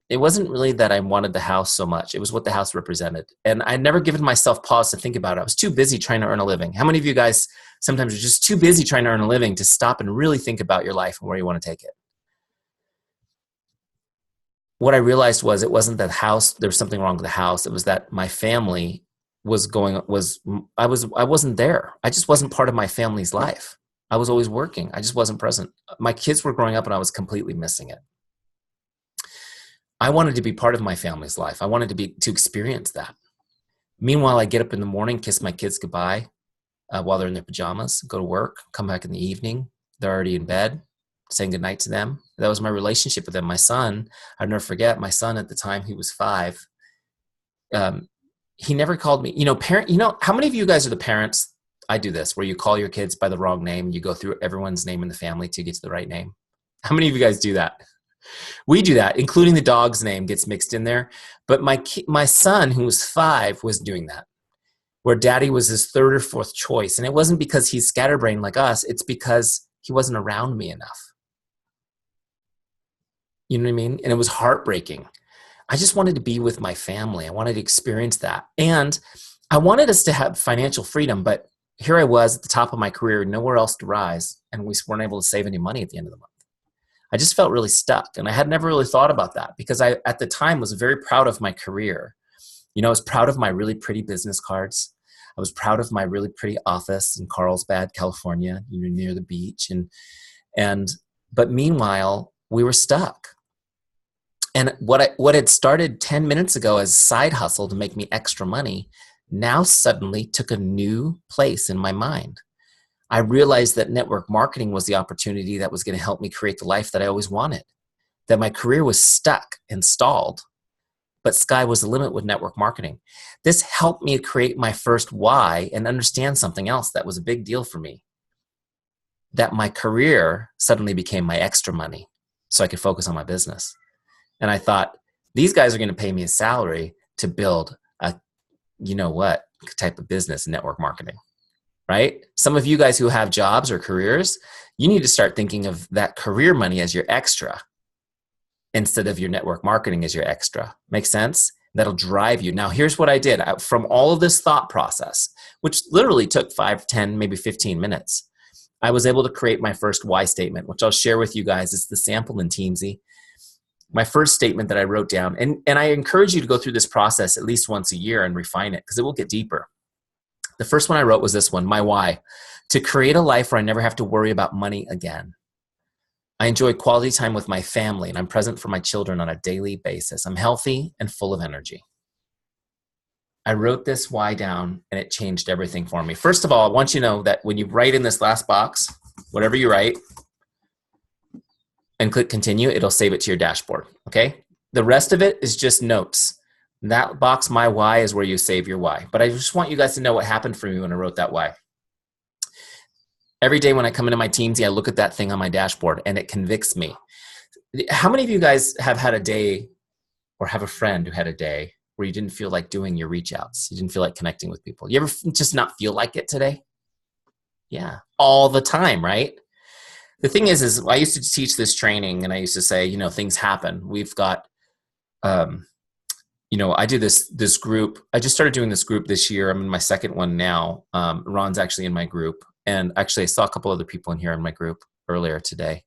it wasn't really that I wanted the house so much. It was what the house represented. And I'd never given myself pause to think about it. I was too busy trying to earn a living. How many of you guys sometimes are just too busy trying to earn a living to stop and really think about your life and where you want to take it? What I realized was it wasn't that house, there was something wrong with the house. It was that my family I wasn't there. I just wasn't part of my family's life. I was always working. I just wasn't present. My kids were growing up and I was completely missing it. I wanted to be part of my family's life. I wanted to experience that. Meanwhile, I get up in the morning, kiss my kids goodbye while they're in their pajamas, go to work, come back in the evening. They're already in bed, saying goodnight to them. That was my relationship with them. My son, I'll never forget, my son at the time, he was 5. He never called me, how many of you guys are the parents? I do this, where you call your kids by the wrong name. You go through everyone's name in the family to get to the right name. How many of you guys do that? We do that, including the dog's name gets mixed in there. But my son, who was 5, was doing that, where daddy was his 3rd or 4th choice. And it wasn't because he's scatterbrained like us. It's because he wasn't around me enough. You know what I mean? And it was heartbreaking. I just wanted to be with my family. I wanted to experience that. And I wanted us to have financial freedom. But here I was at the top of my career, nowhere else to rise. And we weren't able to save any money at the end of the month. I just felt really stuck. And I had never really thought about that because I, at the time, was very proud of my career. I was proud of my really pretty business cards. I was proud of my really pretty office in Carlsbad, California, near the beach. But meanwhile, we were stuck. And what had started 10 minutes ago as a side hustle to make me extra money now suddenly took a new place in my mind. I realized that network marketing was the opportunity that was going to help me create the life that I always wanted, that my career was stuck and stalled, but sky was the limit with network marketing. This helped me create my first why and understand something else that was a big deal for me, that my career suddenly became my extra money so I could focus on my business. And I thought, these guys are going to pay me a salary to build a, type of business in network marketing. right? Some of you guys who have jobs or careers, you need to start thinking of that career money as your extra instead of your network marketing as your extra. Make sense? That'll drive you. Now, here's what I did. From all of this thought process, which literally took 5, 10, maybe 15 minutes, I was able to create my first why statement, which I'll share with you guys. It's the sample in Teamzy. My first statement that I wrote down, and I encourage you to go through this process at least once a year and refine it because it will get deeper. The first one I wrote was this one, my why: to create a life where I never have to worry about money again. I enjoy quality time with my family, and I'm present for my children on a daily basis. I'm healthy and full of energy. I wrote this why down, and it changed everything for me. First of all, I want you to know that when you write in this last box, whatever you write, and click continue, it'll save it to your dashboard, okay? The rest of it is just notes. That box, my why, is where you save your why. But I just want you guys to know what happened for me when I wrote that why. Every day when I come into my Teamzy, I look at that thing on my dashboard and it convicts me. How many of you guys have had a day or have a friend who had a day where you didn't feel like doing your reach outs? You didn't feel like connecting with people. You ever just not feel like it today? Yeah, all the time, right? The thing is I used to teach this training and I used to say, things happen. We've got, I do this group. I just started doing this group this year. I'm in my second one now. Ron's actually in my group. And actually, I saw a couple other people in here in my group earlier today,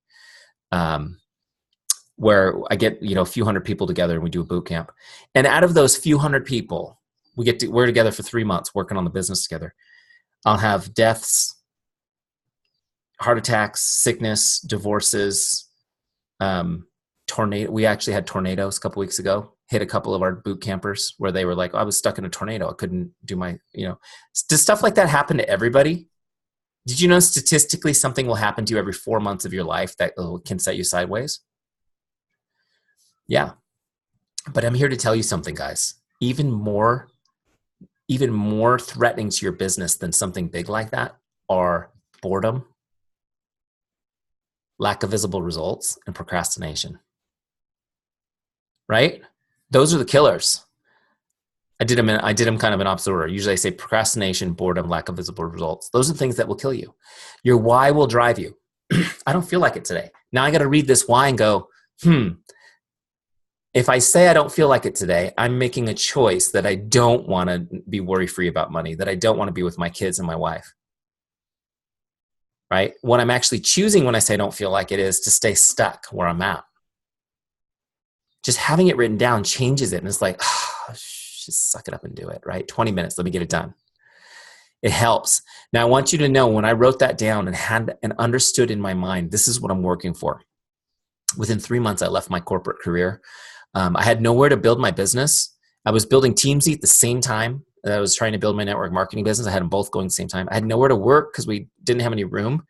where I get a few hundred people together and we do a boot camp. And out of those few hundred people, we're together for 3 months working on the business together. I'll have deaths, heart attacks, sickness, divorces, tornado. We actually had tornadoes a couple weeks ago. Hit a couple of our boot campers where they were like, I was stuck in a tornado. I couldn't do my, Does stuff like that happen to everybody? Did you know statistically something will happen to you every 4 months of your life that can set you sideways? Yeah. But I'm here to tell you something, guys. Even more threatening to your business than something big like that are boredom, lack of visible results, and procrastination. Right? Those are the killers. I did them kind of in opposite order. Usually I say procrastination, boredom, lack of visible results. Those are the things that will kill you. Your why will drive you. I don't feel like it today. Now I got to read this why and go, if I say I don't feel like it today, I'm making a choice that I don't want to be worry-free about money, that I don't want to be with my kids and my wife. Right? What I'm actually choosing when I say I don't feel like it is to stay stuck where I'm at. Just having it written down changes it. And it's like, just suck it up and do it, right? 20 minutes, let me get it done. It helps. Now, I want you to know when I wrote that down and had and understood in my mind, this is what I'm working for. Within 3 months, I left my corporate career. I had nowhere to build my business. I was building Teamzy at the same time that I was trying to build my network marketing business. I had them both going at the same time. I had nowhere to work because we didn't have any room.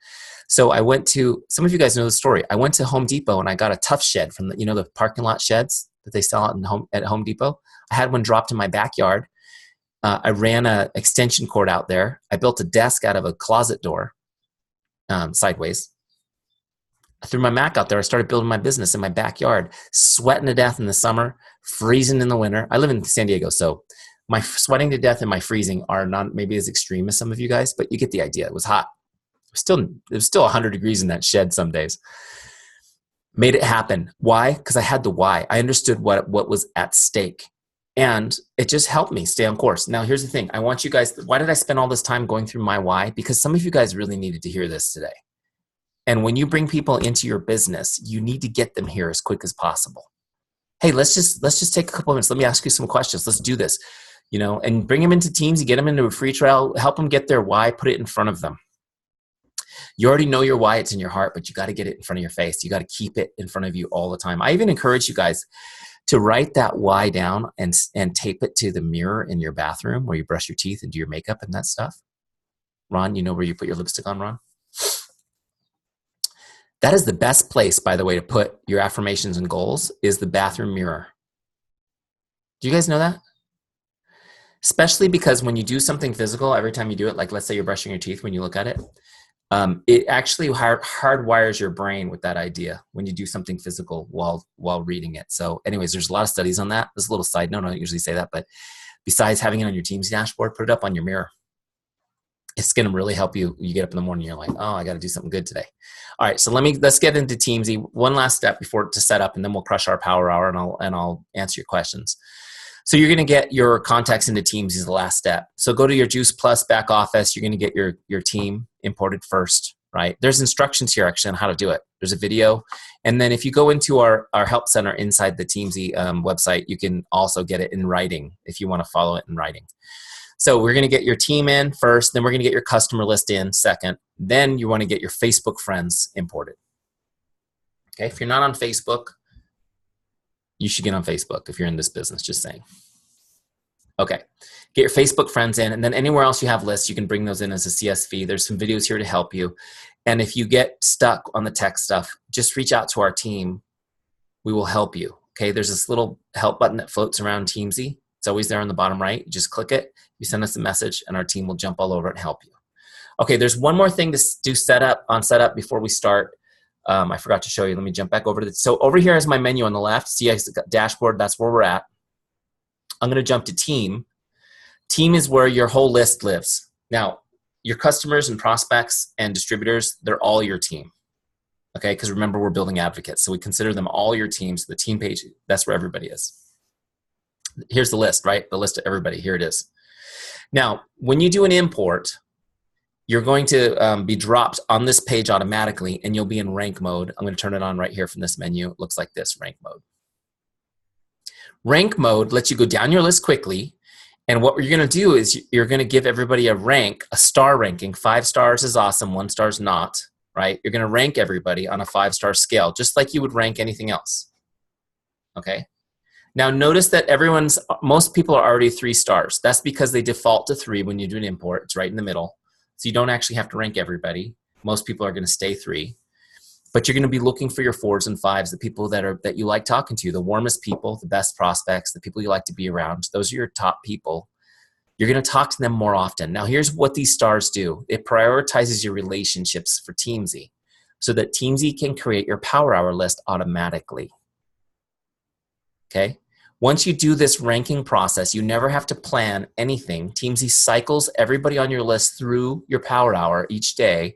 So I went to, some of you guys know the story. I went to Home Depot and I got a tough shed from the parking lot sheds that they sell at Home Depot. I had one dropped in my backyard. I ran an extension cord out there. I built a desk out of a closet door sideways. I threw my Mac out there. I started building my business in my backyard, sweating to death in the summer, freezing in the winter. I live in San Diego, so my sweating to death and my freezing are not maybe as extreme as some of you guys, but you get the idea. It was hot. It was still 100 degrees in that shed some days. Made it happen. Why? Because I had the why. I understood what was at stake. And it just helped me stay on course. Now, here's the thing. I want you guys, why did I spend all this time going through my why? Because some of you guys really needed to hear this today. And when you bring people into your business, you need to get them here as quick as possible. Hey, let's just take a couple of minutes. Let me ask you some questions. Let's do this, and bring them into Teamzy, get them into a free trial, help them get their why, put it in front of them. You already know your why, it's in your heart, but you got to get it in front of your face. You got to keep it in front of you all the time. I even encourage you guys to write that why down and tape it to the mirror in your bathroom where you brush your teeth and do your makeup and that stuff. Ron, you know where you put your lipstick on, Ron? That is the best place, by the way, to put your affirmations and goals is the bathroom mirror. Do you guys know that? Especially because when you do something physical, every time you do it, like let's say you're brushing your teeth, when you look at it, it actually hardwires your brain with that idea when you do something physical while reading it. So anyways, there's a lot of studies on that. There's a little side note. I don't usually say that, but besides having it on your Team's dashboard, put it up on your mirror. It's going to really help you. You get up in the morning, you're like, oh, I got to do something good today. All right, so let's get into Teamzy. One last step before to set up, and then we'll crush our power hour, and I'll answer your questions. So you're going to get your contacts into Teamzy is the last step. So go to your Juice Plus back office. You're going to get your team imported first, right? There's instructions here actually on how to do it. There's a video. And then if you go into our help center inside the Teamzy website, you can also get it in writing if you want to follow it in writing. So we're going to get your team in first, then we're going to get your customer list in second. Then you want to get your Facebook friends imported. Okay, if you're not on Facebook, you should get on Facebook if you're in this business, just saying. Okay, get your Facebook friends in, and then anywhere else you have lists, you can bring those in as a CSV. There's some videos here to help you. And if you get stuck on the tech stuff, just reach out to our team. We will help you. Okay, there's this little help button that floats around Teamzy. It's always there on the bottom right. You just click it, you send us a message, and our team will jump all over it and help you. Okay, there's one more thing to do setup before we start. I forgot to show you. Let me jump back over to this. So over here is my menu on the left. See, I got dashboard. That's where we're at. I'm going to jump to team. Team is where your whole list lives. Now, your customers and prospects and distributors, they're all your team. Okay, because remember, we're building advocates. So we consider them all your teams. The team page, that's where everybody is. Here's the list, right? The list of everybody. Here it is. Now, when you do an import, you're going to be dropped on this page automatically, and you'll be in rank mode. I'm going to turn it on right here from this menu. It looks like this, rank mode. Rank mode lets you go down your list quickly, and what you're going to do is you're going to give everybody a rank, a star ranking. 5 stars is awesome, 1 star is not, right? You're going to rank everybody on a 5-star scale, just like you would rank anything else, okay? Now notice that most people are already 3 stars. That's because they default to 3 when you do an import. It's right in the middle. So you don't actually have to rank everybody. Most people are going to stay 3. But you're going to be looking for your 4s and 5s, the people that you like talking to, the warmest people, the best prospects, the people you like to be around. Those are your top people. You're going to talk to them more often. Now here's what these stars do. It prioritizes your relationships for Teamzy so that Teamzy can create your power hour list automatically. Okay? Once you do this ranking process, you never have to plan anything. Teamzy cycles everybody on your list through your power hour each day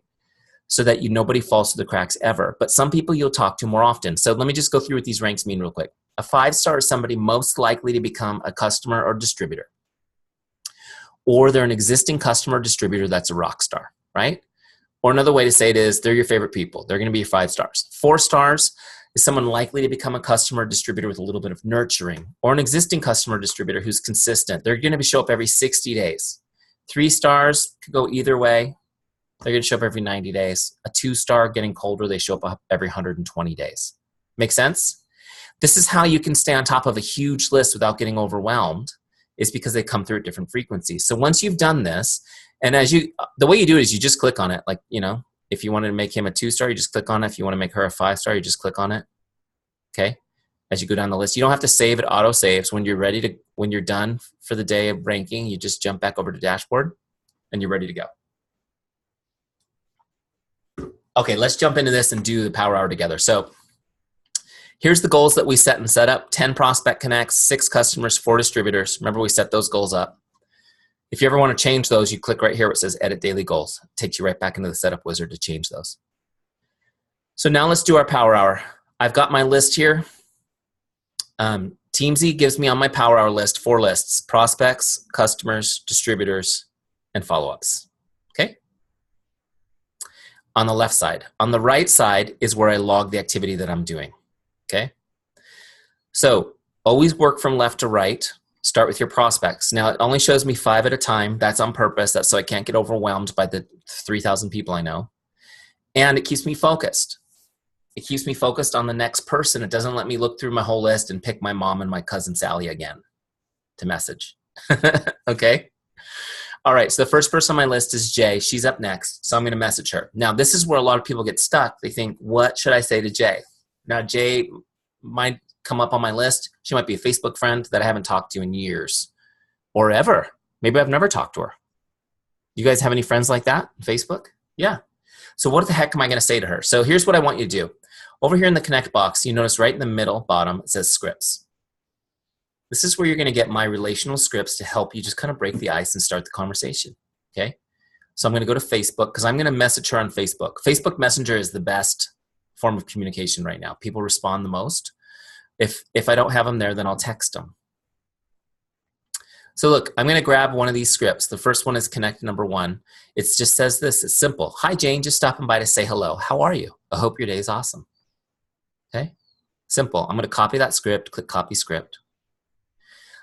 so that nobody falls through the cracks ever. But some people you'll talk to more often. So let me just go through what these ranks mean real quick. A 5-star is somebody most likely to become a customer or distributor. Or they're an existing customer or distributor that's a rock star, right? Or another way to say it is they're your favorite people. They're going to be your 5 stars. 4 stars is someone likely to become a customer or distributor with a little bit of nurturing, or an existing customer or distributor who's consistent. They're going to show up every 60 days. 3 stars could go either way. They're going to show up every 90 days. A 2-star, getting colder, they show up every 120 days. Make sense? This is how you can stay on top of a huge list without getting overwhelmed, is because they come through at different frequencies. So once you've done this, and the way you do it is you just click on it. Like, if you wanted to make him a 2-star, you just click on it. If you want to make her a 5-star, you just click on it. Okay? As you go down the list, you don't have to save it, auto saves. When you're done for the day of ranking, you just jump back over to dashboard and you're ready to go. Okay, let's jump into this and do the power hour together. So here's the goals that we set and set up. 10 prospect connects, 6 customers, 4 distributors. Remember, we set those goals up. If you ever want to change those, you click right here where it says Edit Daily Goals. It takes you right back into the setup wizard to change those. So now let's do our power hour. I've got my list here. Teamzy gives me on my power hour list 4 lists: prospects, customers, distributors, and follow-ups. Okay? On the left side. On the right side is where I log the activity that I'm doing. Okay? So always work from left to right. Start with your prospects. Now, it only shows me 5 at a time. That's on purpose. That's so I can't get overwhelmed by the 3,000 people I know. And it keeps me focused. It keeps me focused on the next person. It doesn't let me look through my whole list and pick my mom and my cousin Sally again to message. Okay? All right, so the first person on my list is Jay. She's up next, so I'm going to message her. Now, this is where a lot of people get stuck. They think, what should I say to Jay? Now, Jay might come up on my list. She might be a Facebook friend that I haven't talked to in years or ever. Maybe I've never talked to her. You guys have any friends like that on Facebook? Yeah. So what the heck am I going to say to her? So here's what I want you to do. Over here in the connect box, you notice right in the middle bottom, it says scripts. This is where you're going to get my relational scripts to help you just kind of break the ice and start the conversation. Okay. So I'm going to go to Facebook because I'm going to message her on Facebook. Facebook Messenger is the best form of communication right now. People respond the most. If I don't have them there, then I'll text them. So look, I'm going to grab one of these scripts. The first one is connect number 1. It just says this. It's simple. Hi, Jane. Just stopping by to say hello. How are you? I hope your day is awesome. Okay? Simple. I'm going to copy that script. Click copy script.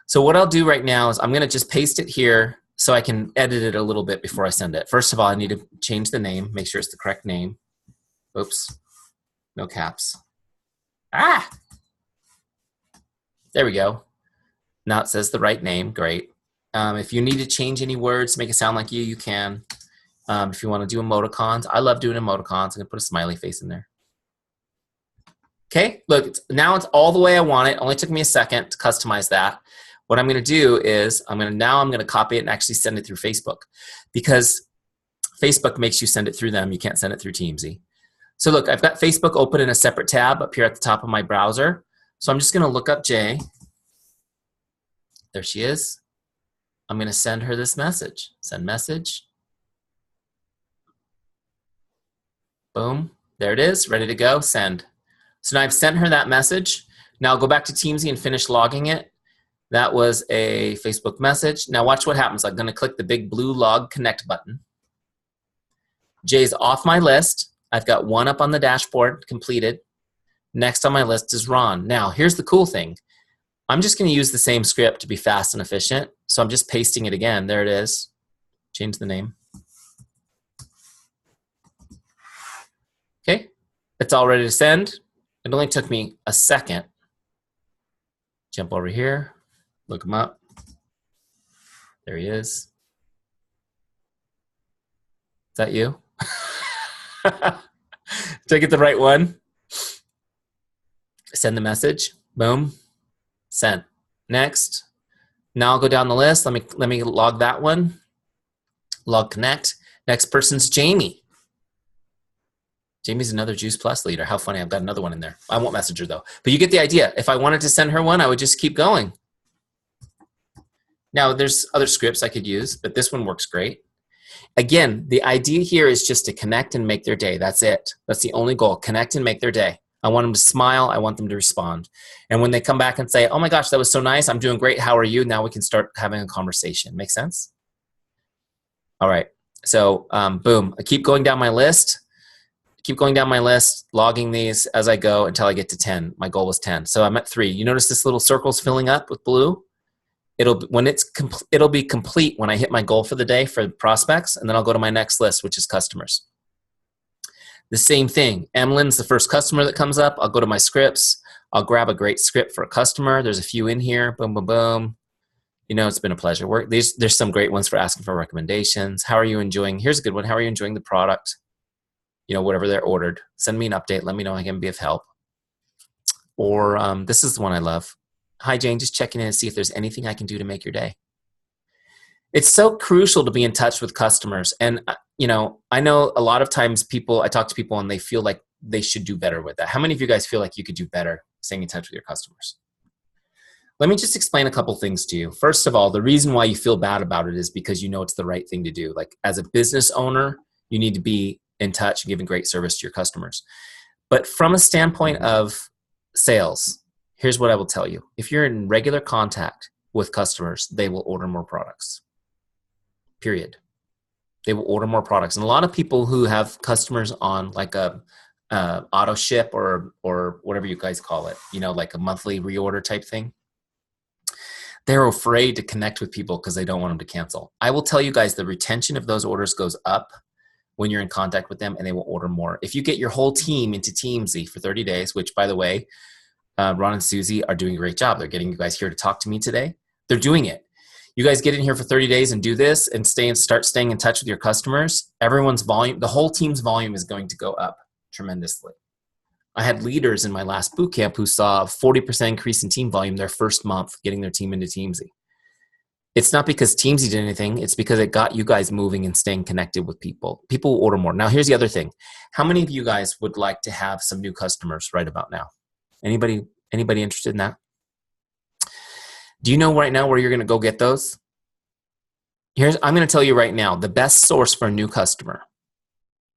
So what I'll do right now is I'm going to just paste it here so I can edit it a little bit before I send it. First of all, I need to change the name. Make sure it's the correct name. Oops. No caps. Ah! There we go. Now it says the right name. Great. If you need to change any words to make it sound like you can. If you want to do emoticons, I love doing emoticons. I'm going to put a smiley face in there. Okay, look, now it's all the way I want it. Only took me a second to customize that. What I'm going to do is I'm going to copy it and actually send it through Facebook, because Facebook makes you send it through them. You can't send it through Teamzy. So look, I've got Facebook open in a separate tab up here at the top of my browser. So I'm just going to look up Jay. There she is. I'm going to send her this message. Send message. Boom. There it is. Ready to go. Send. So now I've sent her that message. Now I'll go back to Teamzy and finish logging it. That was a Facebook message. Now watch what happens. I'm going to click the big blue log connect button. Jay's off my list. I've got one up on the dashboard, completed. Next on my list is Ron. Now here's the cool thing. I'm just going to use the same script to be fast and efficient. So I'm just pasting it again. There it is. Change the name. Okay. It's all ready to send. It only took me a second. Jump over here. Look him up. There he is. Is that you? Did I get the right one? Send the message. Boom. Sent. Next. Now I'll go down the list. Let me log that one. Log connect. Next person's Jamie. Jamie's another Juice Plus leader. How funny. I've got another one in there. I won't message her though. But you get the idea. If I wanted to send her one, I would just keep going. Now there's other scripts I could use, but this one works great. Again, the idea here is just to connect and make their day. That's it. That's the only goal. Connect and make their day. I want them to smile. I want them to respond. And when they come back and say, oh my gosh, that was so nice. I'm doing great. How are you? Now we can start having a conversation. Make sense? All right. So boom. I keep going down my list. Keep going down my list, logging these as I go until I get to 10. My goal was 10. So I'm at 3. You notice this little circle's filling up with blue? It'll be complete when I hit my goal for the day for prospects, and then I'll go to my next list, which is customers. The same thing. Emily's the first customer that comes up. I'll go to my scripts. I'll grab a great script for a customer. There's a few in here. Boom, boom, boom. You know, it's been a pleasure. There's some great ones for asking for recommendations. How are you enjoying? Here's a good one. How are you enjoying the product? You know, whatever they're ordered. Send me an update. Let me know I can be of help. Or this is the one I love. Hi, Jane. Just checking in to see if there's anything I can do to make your day. It's so crucial to be in touch with customers. And, you know a lot of times I talk to people and they feel like they should do better with that. How many of you guys feel like you could do better staying in touch with your customers? Let me just explain a couple things to you. First of all, the reason why you feel bad about it is because you know it's the right thing to do. Like as a business owner, you need to be in touch and giving great service to your customers. But from a standpoint of sales, here's what I will tell you. If you're in regular contact with customers, they will order more products. Period. They will order more products. And a lot of people who have customers on like a auto ship or whatever you guys call it, you know, like a monthly reorder type thing, they're afraid to connect with people because they don't want them to cancel. I will tell you guys the retention of those orders goes up when you're in contact with them, and they will order more. If you get your whole team into Teamzy for 30 days, which by the way, Ron and Susie are doing a great job. They're getting you guys here to talk to me today. They're doing it. You guys get in here for 30 days and do this and start staying in touch with your customers. Everyone's volume, the whole team's volume is going to go up tremendously. I had leaders in my last boot camp who saw a 40% increase in team volume their first month getting their team into Teamzy. It's not because Teamzy did anything. It's because it got you guys moving and staying connected with people. People will order more. Now, here's the other thing. How many of you guys would like to have some new customers right about now? Anybody interested in that? Do you know right now where you're going to go get those? I'm going to tell you right now, the best source for a new customer,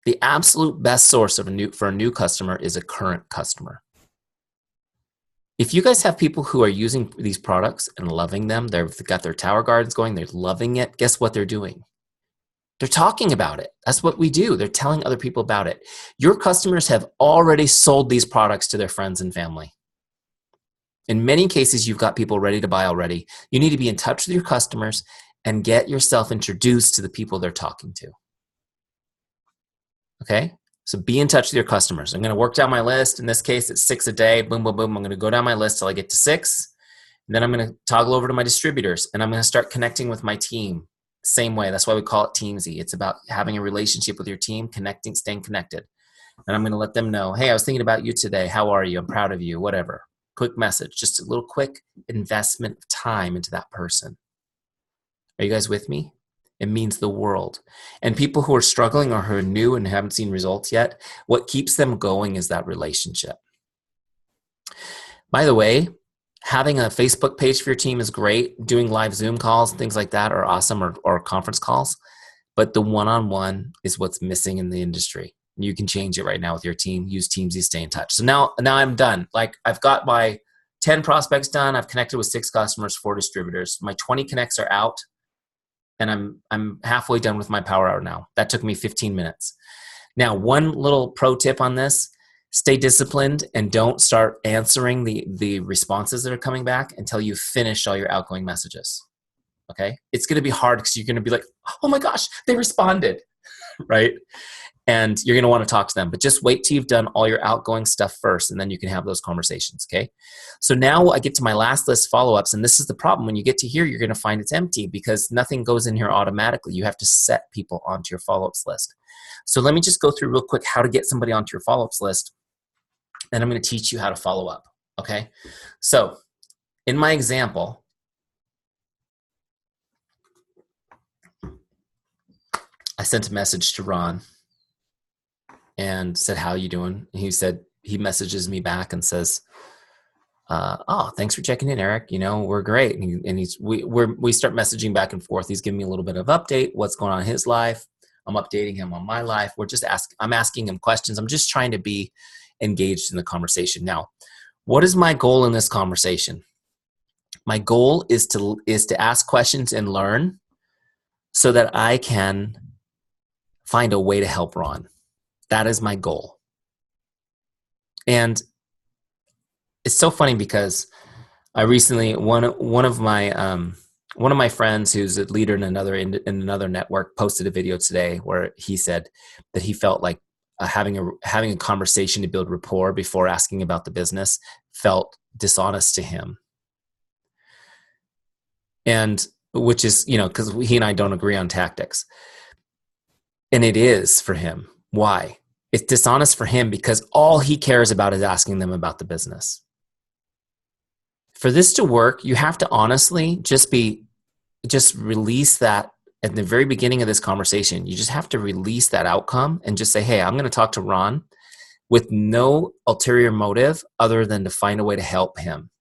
the absolute best source for a new customer is a current customer. If you guys have people who are using these products and loving them, they've got their tower gardens going, they're loving it, guess what they're doing? They're talking about it. That's what we do. They're telling other people about it. Your customers have already sold these products to their friends and family. In many cases, you've got people ready to buy already. You need to be in touch with your customers and get yourself introduced to the people they're talking to. Okay? So be in touch with your customers. I'm going to work down my list. In this case, it's 6 a day. Boom, boom, boom. I'm going to go down my list till I get to 6. And then I'm going to toggle over to my distributors, and I'm going to start connecting with my team. Same way. That's why we call it Teamzy. It's about having a relationship with your team, connecting, staying connected. And I'm going to let them know, hey, I was thinking about you today. How are you? I'm proud of you, whatever. Quick message, just a little quick investment of time into that person. Are you guys with me? It means the world. And people who are struggling or who are new and haven't seen results yet, what keeps them going is that relationship. By the way, having a Facebook page for your team is great. Doing live Zoom calls, things like that are awesome, or conference calls. But the one-on-one is what's missing in the industry. You can change it right now with your team. Use Teamzy, stay in touch. So now I'm done. Like, I've got my 10 prospects done. I've connected with 6 customers, 4 distributors. My 20 connects are out, and I'm halfway done with my power hour now. That took me 15 minutes. Now, one little pro tip on this: stay disciplined and don't start answering the responses that are coming back until you've finished all your outgoing messages. Okay? It's going to be hard because you're going to be like, oh my gosh, they responded, right? And you're going to want to talk to them, but just wait till you've done all your outgoing stuff first, and then you can have those conversations, okay? So now I get to my last list, follow-ups, and this is the problem. When you get to here, you're going to find it's empty because nothing goes in here automatically. You have to set people onto your follow-ups list. So let me just go through real quick how to get somebody onto your follow-ups list, and I'm going to teach you how to follow up, okay? So in my example, I sent a message to Ron and said, how you doing? And he messages me back and says, oh, thanks for checking in, Eric. You know, we're great. We start messaging back and forth. He's giving me a little bit of update, what's going on in his life. I'm updating him on my life. I'm asking him questions. I'm just trying to be engaged in the conversation. Now, what is my goal in this conversation? My goal is to ask questions and learn so that I can find a way to help Ron. That is my goal. And it's so funny because I recently, one of my friends who's a leader in another network posted a video today where he said that he felt like having a conversation to build rapport before asking about the business felt dishonest to him. And which is, because he and I don't agree on tactics. And it is for him. Why? It's dishonest for him because all he cares about is asking them about the business. For this to work, you have to honestly just release that at the very beginning of this conversation. You just have to release that outcome and just say, hey, I'm going to talk to Ron with no ulterior motive other than to find a way to help him,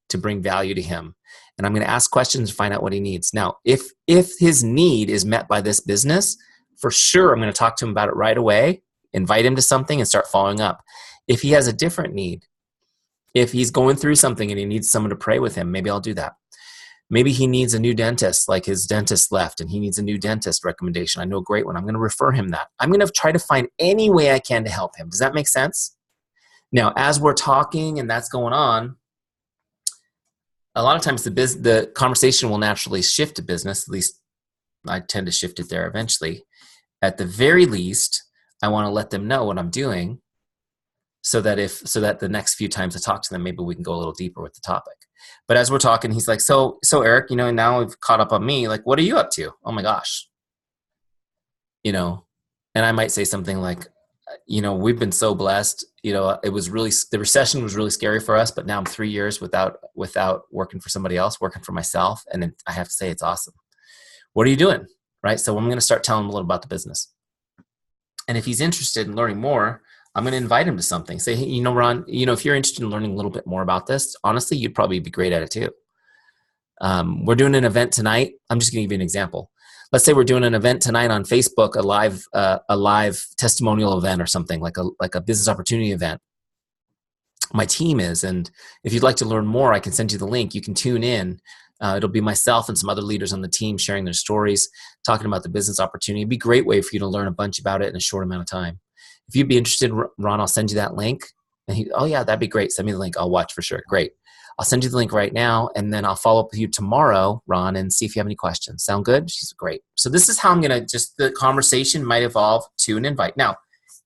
to bring value to him. And I'm going to ask questions to find out what he needs. Now, if his need is met by this business, for sure, I'm going to talk to him about it right away, invite him to something, and start following up. If he has a different need, if he's going through something and he needs someone to pray with him, maybe I'll do that. Maybe he needs a new dentist, like his dentist left, and he needs a new dentist recommendation. I know a great one. I'm going to refer him that. I'm going to try to find any way I can to help him. Does that make sense? Now, as we're talking and that's going on, a lot of times the conversation will naturally shift to business. At least I tend to shift it there eventually. At the very least, I want to let them know what I'm doing so that the next few times I talk to them, maybe we can go a little deeper with the topic. But as we're talking, he's like, so Eric, now we've caught up on me. Like, what are you up to? Oh my gosh. And I might say something like, we've been so blessed. The recession was really scary for us, but now I'm 3 years without working for somebody else, working for myself. And I have to say it's awesome. What are you doing? Right? So I'm going to start telling him a little about the business. And if he's interested in learning more, I'm going to invite him to something. Say, hey, Ron, if you're interested in learning a little bit more about this, honestly, you'd probably be great at it too. We're doing an event tonight. I'm just going to give you an example. let's say we're doing an event tonight on Facebook, a live testimonial event or something like a business opportunity event. My team is, and if you'd like to learn more, I can send you the link. You can tune in. It'll be myself and some other leaders on the team sharing their stories, talking about the business opportunity. It'd be a great way for you to learn a bunch about it in a short amount of time. If you'd be interested, Ron, I'll send you that link. And oh yeah, that'd be great. Send me the link. I'll watch for sure. Great. I'll send you the link right now, and then I'll follow up with you tomorrow, Ron, and see if you have any questions. Sound good? She's great. So this is how I'm going to the conversation might evolve to an invite. Now,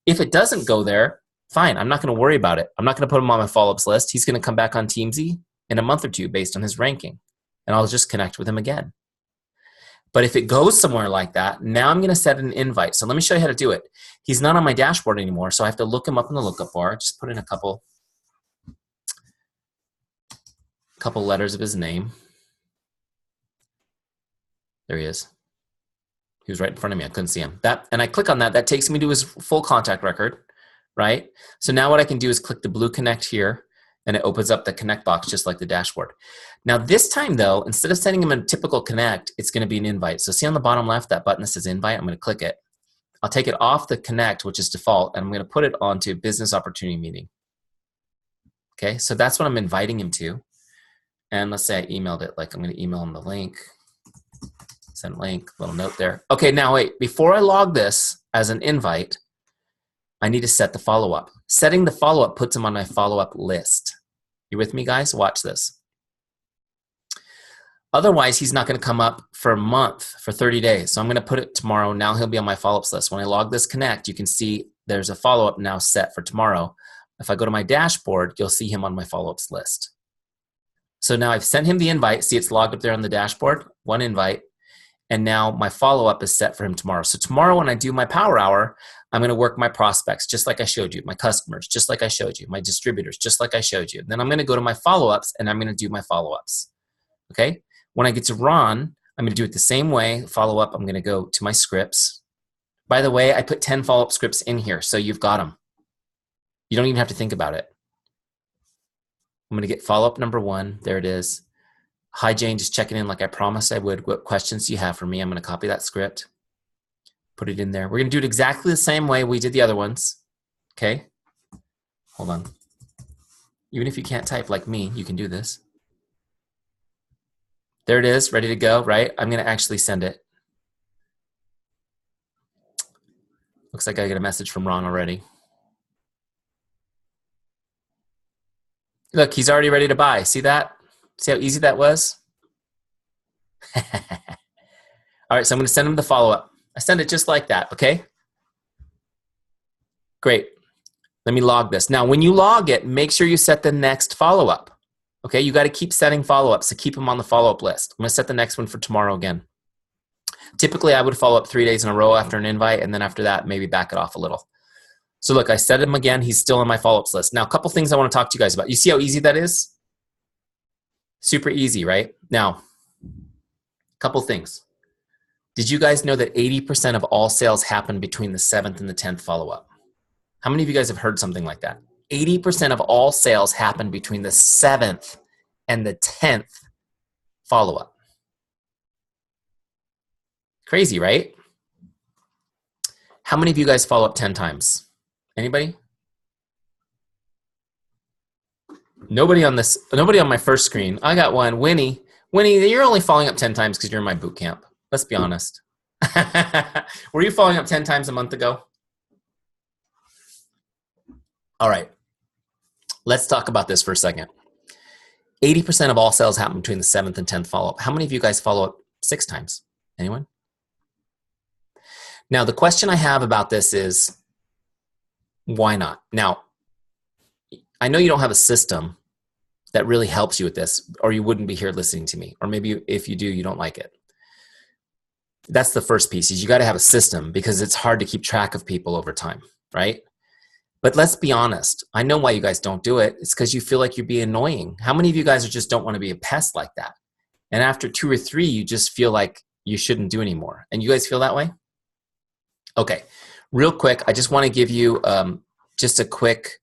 if it doesn't go there, fine. I'm not going to worry about it. I'm not going to put him on my follow-ups list. He's going to come back on Teamzy in a month or two based on his ranking, and I'll just connect with him again. But if it goes somewhere like that, now I'm going to set an invite. So let me show you how to do it. He's not on my dashboard anymore, so I have to look him up in the lookup bar. Just put in a couple letters of his name. There he is. He was right in front of me. I couldn't see him. And I click on that. That takes me to his full contact record, right? So now what I can do is click the blue connect here, and it opens up the connect box just like the dashboard. Now this time though, instead of sending him a typical connect, it's going to be an invite. So see on the bottom left, that button that says invite, I'm going to click it. I'll take it off the connect, which is default, and I'm going to put it onto business opportunity meeting. Okay, so that's what I'm inviting him to. And let's say I emailed it, like I'm going to email him the link. Send link, little note there. Okay, now wait, before I log this as an invite, I need to set the follow-up. Setting the follow-up puts him on my follow-up list. You with me, guys? Watch this. Otherwise, he's not going to come up for a month, for 30 days. So I'm going to put it tomorrow. Now he'll be on my follow-ups list. When I log this connect, you can see there's a follow-up now set for tomorrow. If I go to my dashboard, you'll see him on my follow-ups list. So now I've sent him the invite. See, it's logged up there on the dashboard, one invite. And now my follow-up is set for him tomorrow. So tomorrow when I do my power hour, I'm going to work my prospects just like I showed you, my customers just like I showed you, my distributors just like I showed you. Then I'm going to go to my follow-ups and I'm going to do my follow-ups. Okay? When I get to Ron, I'm going to do it the same way. Follow-up, I'm going to go to my scripts. By the way, I put 10 follow-up scripts in here, so you've got them. You don't even have to think about it. I'm going to get follow-up number 1. There it is. Hi, Jane, just checking in like I promised I would. What questions do you have for me? I'm going to copy that script, put it in there. We're going to do it exactly the same way we did the other ones. Okay? Hold on. Even if you can't type like me, you can do this. There it is, ready to go, right? I'm going to actually send it. Looks like I got a message from Ron already. Look, he's already ready to buy. See that? See how easy that was? All right, so I'm going to send him the follow-up. I send it just like that, okay? Great. Let me log this. Now, when you log it, make sure you set the next follow-up. Okay, you got to keep setting follow-ups, so keep them on the follow-up list. I'm going to set the next one for tomorrow again. Typically, I would follow up 3 days in a row after an invite, and then after that, maybe back it off a little. So look, I set him again. He's still on my follow-ups list. Now, a couple things I want to talk to you guys about. You see how easy that is? Super easy, right? Now, a couple things. Did you guys know that 80% of all sales happen between the 7th and the 10th follow-up? How many of you guys have heard something like that? 80% of all sales happen between the 7th and the 10th follow-up. Crazy, right? How many of you guys follow up 10 times? Anybody? Nobody on this, nobody on my first screen. I got one, Winnie. Winnie, you're only following up 10 times because you're in my boot camp. Let's be honest. Were you following up 10 times a month ago? All right. Let's talk about this for a second. 80% of all sales happen between the 7th and 10th follow-up. How many of you guys follow up 6 times? Anyone? Now, the question I have about this is, why not? Now, I know you don't have a system that really helps you with this, or you wouldn't be here listening to me. Or maybe if you do, you don't like it. That's the first piece, is you got to have a system because it's hard to keep track of people over time, right? But let's be honest. I know why you guys don't do it. It's because you feel like you're being annoying. How many of you guys just don't want to be a pest like that? And after 2 or 3, you just feel like you shouldn't do anymore. And you guys feel that way? Okay, real quick, I just want to give you just a quick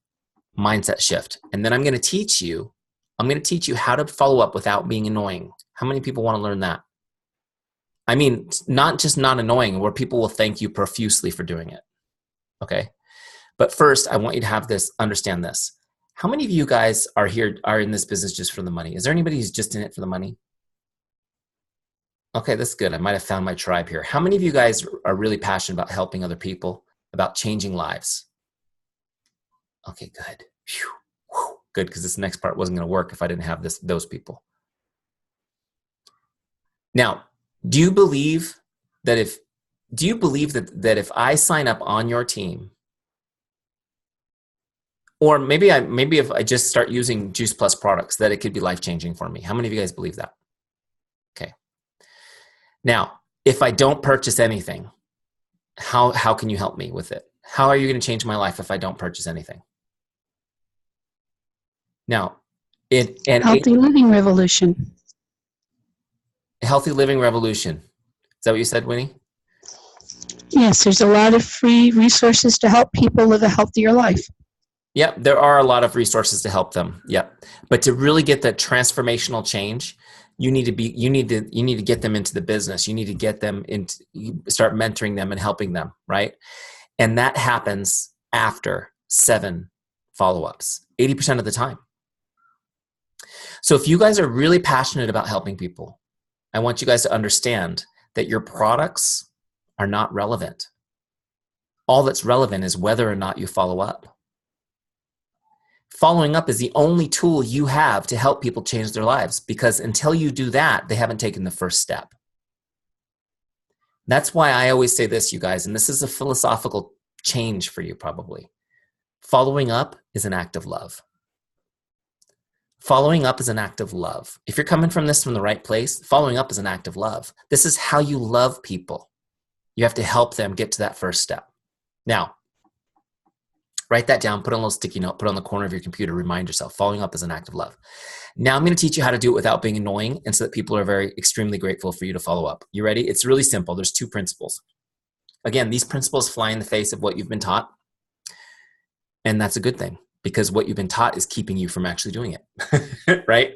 mindset shift. And then I'm going to teach you how to follow up without being annoying. How many people want to learn that? I mean, not just not annoying, where people will thank you profusely for doing it. Okay. But first, I want you to have this, understand this. How many of you guys are in this business just for the money? Is there anybody who's just in it for the money? Okay, that's good. I might have found my tribe here. How many of you guys are really passionate about helping other people, about changing lives? Okay, good. Phew. Whew. Good, because this next part wasn't going to work if I didn't have those people. Now, do you believe that if I sign up on your team, or maybe if I just start using Juice Plus products, that it could be life-changing for me? How many of you guys believe that? Okay. Now, if I don't purchase anything, how can you help me with it? How are you going to change my life if I don't purchase anything? Now, Healthy living revolution. Healthy living revolution. Is that what you said, Winnie? Yes, there's a lot of free resources to help people live a healthier life. Yep, there are a lot of resources to help them. Yep, but to really get that transformational change, you need to get them into the business. You need to get them into, start mentoring them and helping them, right? And that happens after 7 follow-ups, 80% of the time. So if you guys are really passionate about helping people, I want you guys to understand that your products are not relevant. All that's relevant is whether or not you follow up. Following up is the only tool you have to help people change their lives, because until you do that, they haven't taken the first step. That's why I always say this, you guys, and this is a philosophical change for you probably. Following up is an act of love. Following up is an act of love. If you're coming from the right place, following up is an act of love. This is how you love people. You have to help them get to that first step. Now, write that down, put on a little sticky note, put it on the corner of your computer, remind yourself, following up is an act of love. Now I'm going to teach you how to do it without being annoying, and so that people are extremely grateful for you to follow up. You ready? It's really simple. There's 2 principles. Again, these principles fly in the face of what you've been taught, and that's a good thing, because what you've been taught is keeping you from actually doing it, right?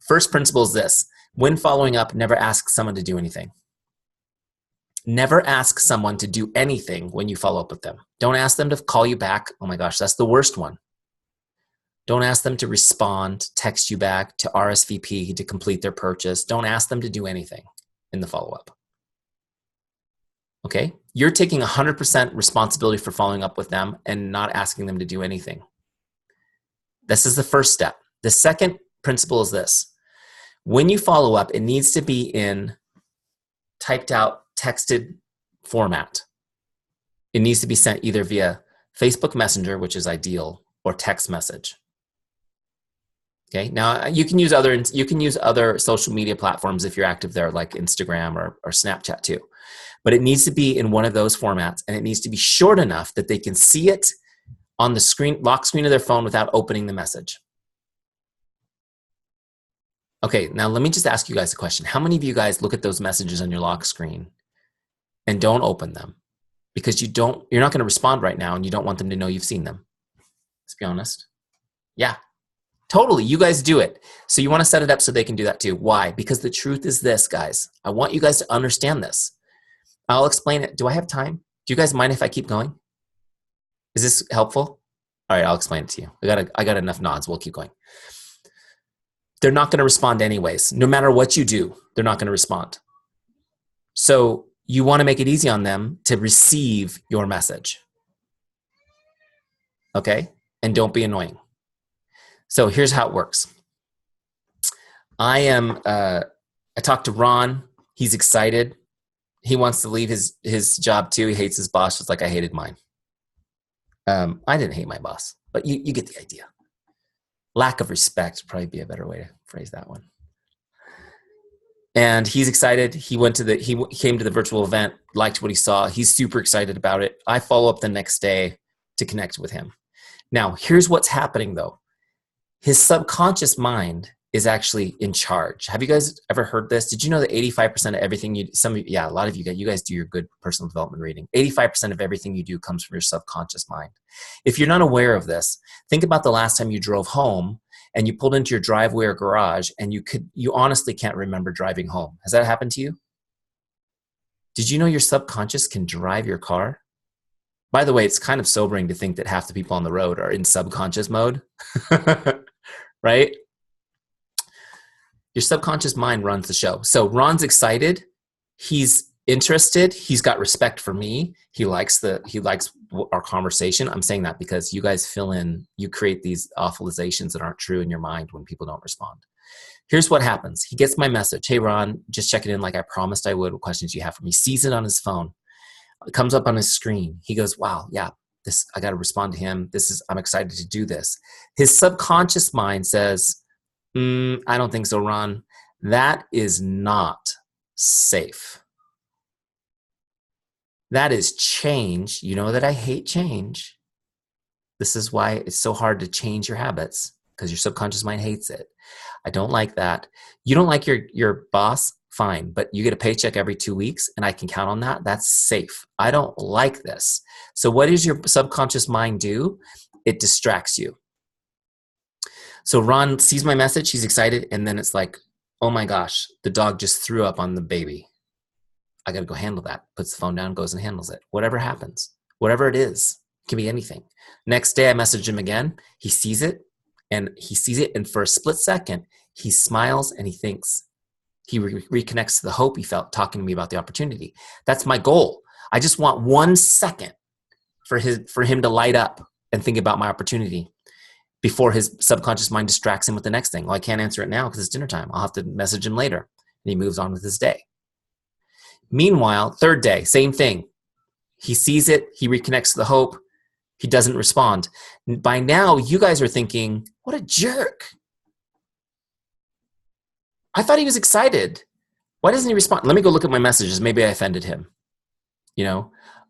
First principle is this: when following up, never ask someone to do anything. Never ask someone to do anything when you follow up with them. Don't ask them to call you back. Oh my gosh, that's the worst one. Don't ask them to respond, text you back, to RSVP, to complete their purchase. Don't ask them to do anything in the follow-up. Okay? You're taking 100% responsibility for following up with them and not asking them to do anything. This is the first step. The second principle is this: when you follow up, it needs to be in typed out, texted format. It needs to be sent either via Facebook Messenger, which is ideal, or text message. Okay. Now you can use other social media platforms if you're active there, like Instagram or Snapchat too. But it needs to be in one of those formats, and it needs to be short enough that they can see it on the screen, lock screen of their phone, without opening the message. Okay, now let me just ask you guys a question. How many of you guys look at those messages on your lock screen and don't open them because you're not going to respond right now and you don't want them to know you've seen them? Let's be honest. Yeah, totally. You guys do it. So you want to set it up so they can do that too. Why? Because the truth is this, guys. I want you guys to understand this. I'll explain it. Do I have time? Do you guys mind if I keep going? Is this helpful? All right, I'll explain it to you. I got enough nods. We'll keep going. They're not going to respond anyways. No matter what you do, they're not going to respond. So you want to make it easy on them to receive your message. Okay? And don't be annoying. So here's how it works. I talked to Ron. He's excited. He wants to leave his job too. He hates his boss just like I hated mine. I didn't hate my boss, but you get the idea. Lack of respect would probably be a better way to phrase that one. And he's excited. He came to the virtual event, liked what he saw. He's super excited about it. I follow up the next day to connect with him. Now, here's what's happening though. His subconscious mind is actually in charge. Have you guys ever heard this? Did you know that 85% of everything a lot of you guys do your good personal development reading. 85% of everything you do comes from your subconscious mind. If you're not aware of this, think about the last time you drove home and you pulled into your driveway or garage and you honestly can't remember driving home. Has that happened to you? Did you know your subconscious can drive your car? By the way, it's kind of sobering to think that half the people on the road are in subconscious mode, right? Your subconscious mind runs the show. So Ron's excited. He's interested. He's got respect for me. He likes our conversation. I'm saying that because you guys you create these awfulizations that aren't true in your mind when people don't respond. Here's what happens. He gets my message. Hey, Ron, just checking in like I promised I would. What questions do you have for me? Sees it on his phone. It comes up on his screen. He goes, wow, yeah, I got to respond to him. I'm excited to do this. His subconscious mind says, I don't think so, Ron. That is not safe. That is change. You know that I hate change. This is why it's so hard to change your habits, because your subconscious mind hates it. I don't like that. You don't like your boss? Fine, but you get a paycheck every 2 weeks and I can count on that. That's safe. I don't like this. So what does your subconscious mind do? It distracts you. So Ron sees my message, he's excited, and then it's like, oh my gosh, the dog just threw up on the baby. I got to go handle that. Puts the phone down, goes and handles it. Whatever happens, whatever it is, it can be anything. Next day I message him again. He sees it, and for a split second, he smiles and he thinks, he reconnects to the hope he felt talking to me about the opportunity. That's my goal. I just want 1 second for him to light up and think about my opportunity before his subconscious mind distracts him with the next thing. Well, I can't answer it now because it's dinner time. I'll have to message him later. And he moves on with his day. Meanwhile, third day, same thing. He sees it. He reconnects to the hope. He doesn't respond. By now, you guys are thinking, what a jerk. I thought he was excited. Why doesn't he respond? Let me go look at my messages. Maybe I offended him.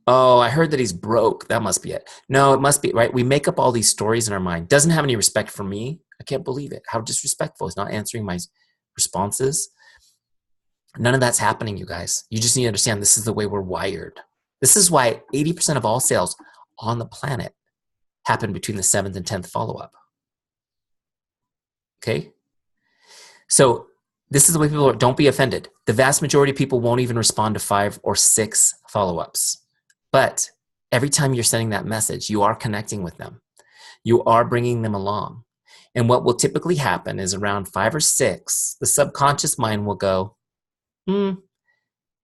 Oh, I heard that he's broke. That must be it. No, it must be, right? We make up all these stories in our mind. Doesn't have any respect for me. I can't believe it. How disrespectful. He's not answering my responses. None of that's happening, you guys. You just need to understand this is the way we're wired. This is why 80% of all sales on the planet happen between the 7th and 10th follow-up. Okay? So this is the way people are. Don't be offended. The vast majority of people won't even respond to 5 or 6 follow-ups. But every time you're sending that message, you are connecting with them. You are bringing them along. And what will typically happen is around 5 or 6, the subconscious mind will go,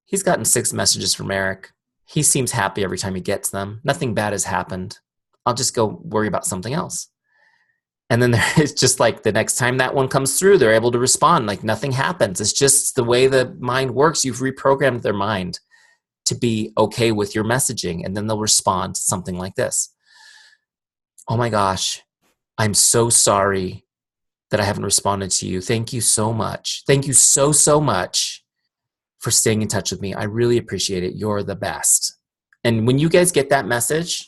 he's gotten 6 messages from Eric. He seems happy every time he gets them. Nothing bad has happened. I'll just go worry about something else. And then it's just like the next time that one comes through, they're able to respond like nothing happens. It's just the way the mind works. You've reprogrammed their mind to be okay with your messaging, and then they'll respond to something like this. Oh my gosh, I'm so sorry that I haven't responded to you. Thank you so much. Thank you so much for staying in touch with me. I really appreciate it. You're the best. And when you guys get that message,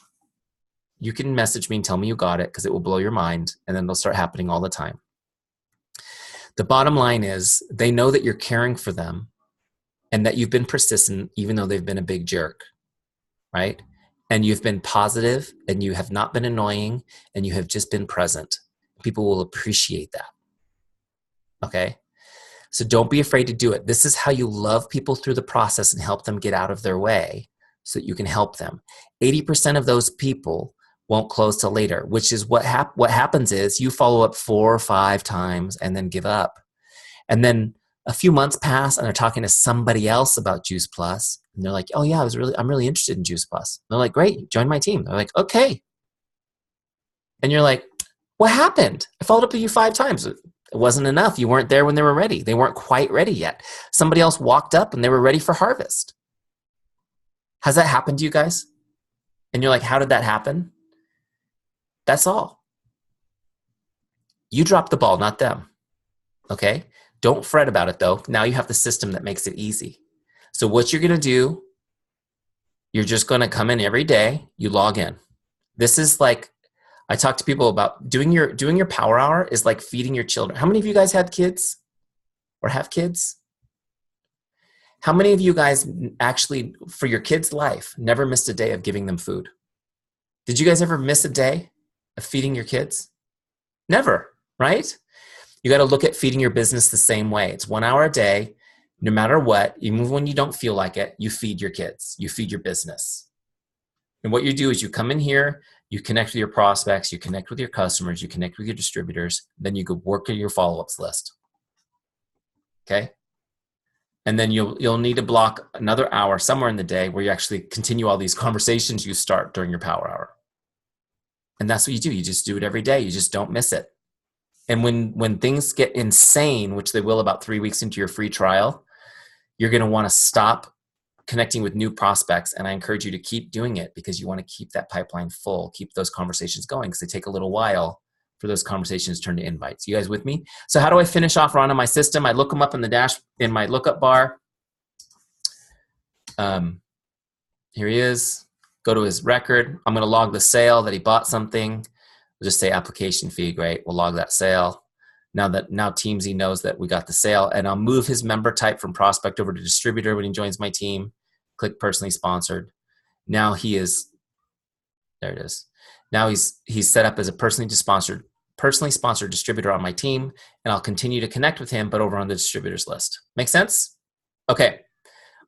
you can message me and tell me you got it, because it will blow your mind, and then it'll start happening all the time. The bottom line is they know that you're caring for them and that you've been persistent even though they've been a big jerk, right? And you've been positive, and you have not been annoying, and you have just been present. People will appreciate that, okay? So don't be afraid to do it. This is how you love people through the process and help them get out of their way so that you can help them. 80% of those people won't close till later, which is what happens is you follow up 4 or 5 times and then give up. And then a few months pass and they're talking to somebody else about Juice Plus. And they're like, oh yeah, I'm really interested in Juice Plus. And they're like, great, join my team. They're like, okay. And you're like, what happened? I followed up with you 5 times. It wasn't enough. You weren't there when they were ready. They weren't quite ready yet. Somebody else walked up and they were ready for harvest. Has that happened to you guys? And you're like, how did that happen? That's all. You dropped the ball, not them. Okay? Don't fret about it though. Now you have the system that makes it easy. So what you're going to do, you're just going to come in every day, you log in. This is like, I talk to people about doing your power hour is like feeding your children. How many of you guys have kids or have kids? How many of you guys actually, for your kids' life, never missed a day of giving them food? Did you guys ever miss a day of feeding your kids? Never, right? You got to look at feeding your business the same way. It's 1 hour a day. No matter what, even when you don't feel like it, you feed your kids, you feed your business. And what you do is you come in here, you connect with your prospects, you connect with your customers, you connect with your distributors, then you go work on your follow-ups list. Okay? And then you'll need to block another hour somewhere in the day where you actually continue all these conversations you start during your power hour. And that's what you do. You just do it every day. You just don't miss it. And when things get insane, which they will about 3 weeks into your free trial, you're going to want to stop connecting with new prospects. And I encourage you to keep doing it because you want to keep that pipeline full, keep those conversations going because they take a little while for those conversations to turn to invites. You guys with me? So how do I finish off Ron on my system? I look them up in the dash in my lookup bar. Here he is. Go to his record. I'm going to log the sale that he bought something. We'll just say application fee. Great. We'll log that sale. Now Teamzy knows that we got the sale, and I'll move his member type from prospect over to distributor when he joins my team. Click personally sponsored. Now he is, there it is. Now he's set up as a personally sponsored distributor on my team, and I'll continue to connect with him, but over on the distributors list. Make sense? Okay.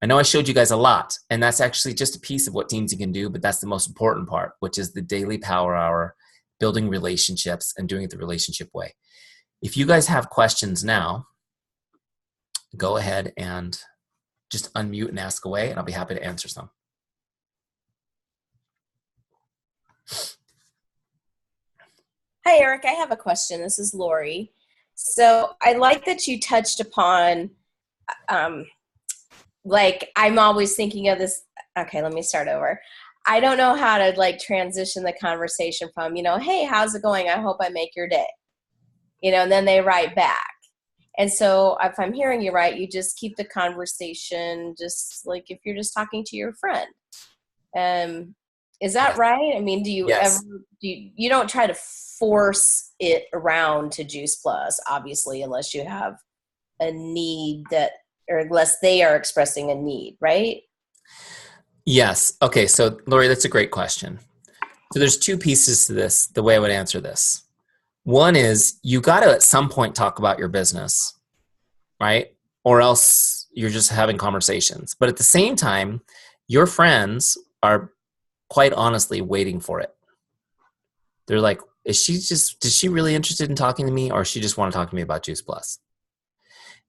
I know I showed you guys a lot, and that's actually just a piece of what Teamzy can do, but that's the most important part, which is the daily power hour, building relationships and doing it the relationship way. If you guys have questions now, go ahead and just unmute and ask away, and I'll be happy to answer some. Hi, Eric. I have a question. This is Lori. So I like that you touched upon, like, I'm always thinking of this. Okay, let me start over. I don't know how to like transition the conversation from, hey, how's it going? I hope I make your day. And then they write back. And so if I'm hearing you right, you just keep the conversation just like if you're just talking to your friend. Is that right? I mean, do you Yes. ever, you don't try to force it around to Juice Plus, obviously, unless you have a need or unless they are expressing a need, right? Yes. Okay. So Lori, that's a great question. So there's two pieces to this, the way I would answer this. One is you got to at some point talk about your business, right? Or else you're just having conversations. But at the same time, your friends are quite honestly waiting for it. They're like, is she really interested in talking to me, or she just want to talk to me about Juice Plus?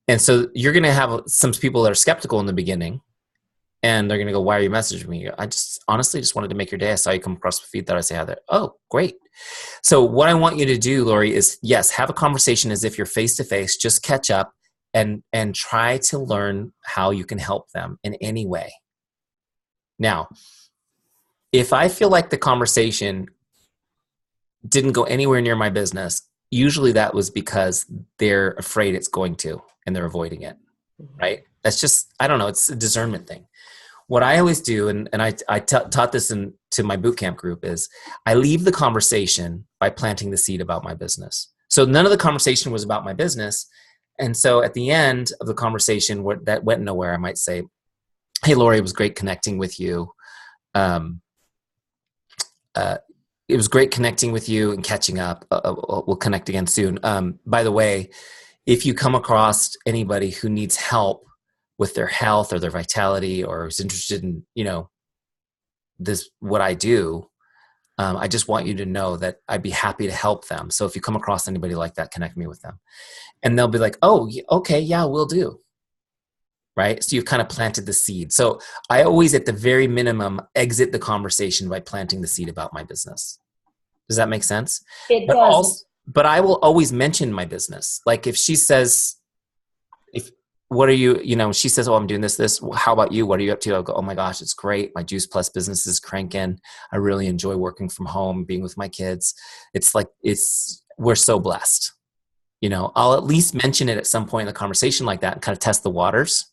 And so you're going to have some people that are skeptical in the beginning, and they're going to go, why are you messaging me? I just honestly just wanted to make your day. I saw you come across the feed that I say hi there. Oh, great. So what I want you to do, Lori, is yes, have a conversation as if you're face to face, just catch up and try to learn how you can help them in any way. Now, if I feel like the conversation didn't go anywhere near my business, usually that was because they're afraid it's going to, and they're avoiding it, right? That's just, I don't know, it's a discernment thing. What I always do, and I taught this to my bootcamp group, is I leave the conversation by planting the seed about my business. So none of the conversation was about my business. And so at the end of the conversation that went nowhere, I might say, hey, Lori, it was great connecting with you. It was great connecting with you and catching up. We'll connect again soon. By the way, if you come across anybody who needs help with their health or their vitality, or is interested in, this, what I do, I just want you to know that I'd be happy to help them. So if you come across anybody like that, connect me with them. And they'll be like, oh, okay, yeah, we'll do. Right? So you've kind of planted the seed. So I always, at the very minimum, exit the conversation by planting the seed about my business. Does that make sense? It does. But I will always mention my business. Like if she says, what are you, she says, oh, I'm doing this. How about you? What are you up to? I'll go, oh my gosh, it's great. My Juice Plus business is cranking. I really enjoy working from home, being with my kids. We're so blessed. I'll at least mention it at some point in the conversation like that and kind of test the waters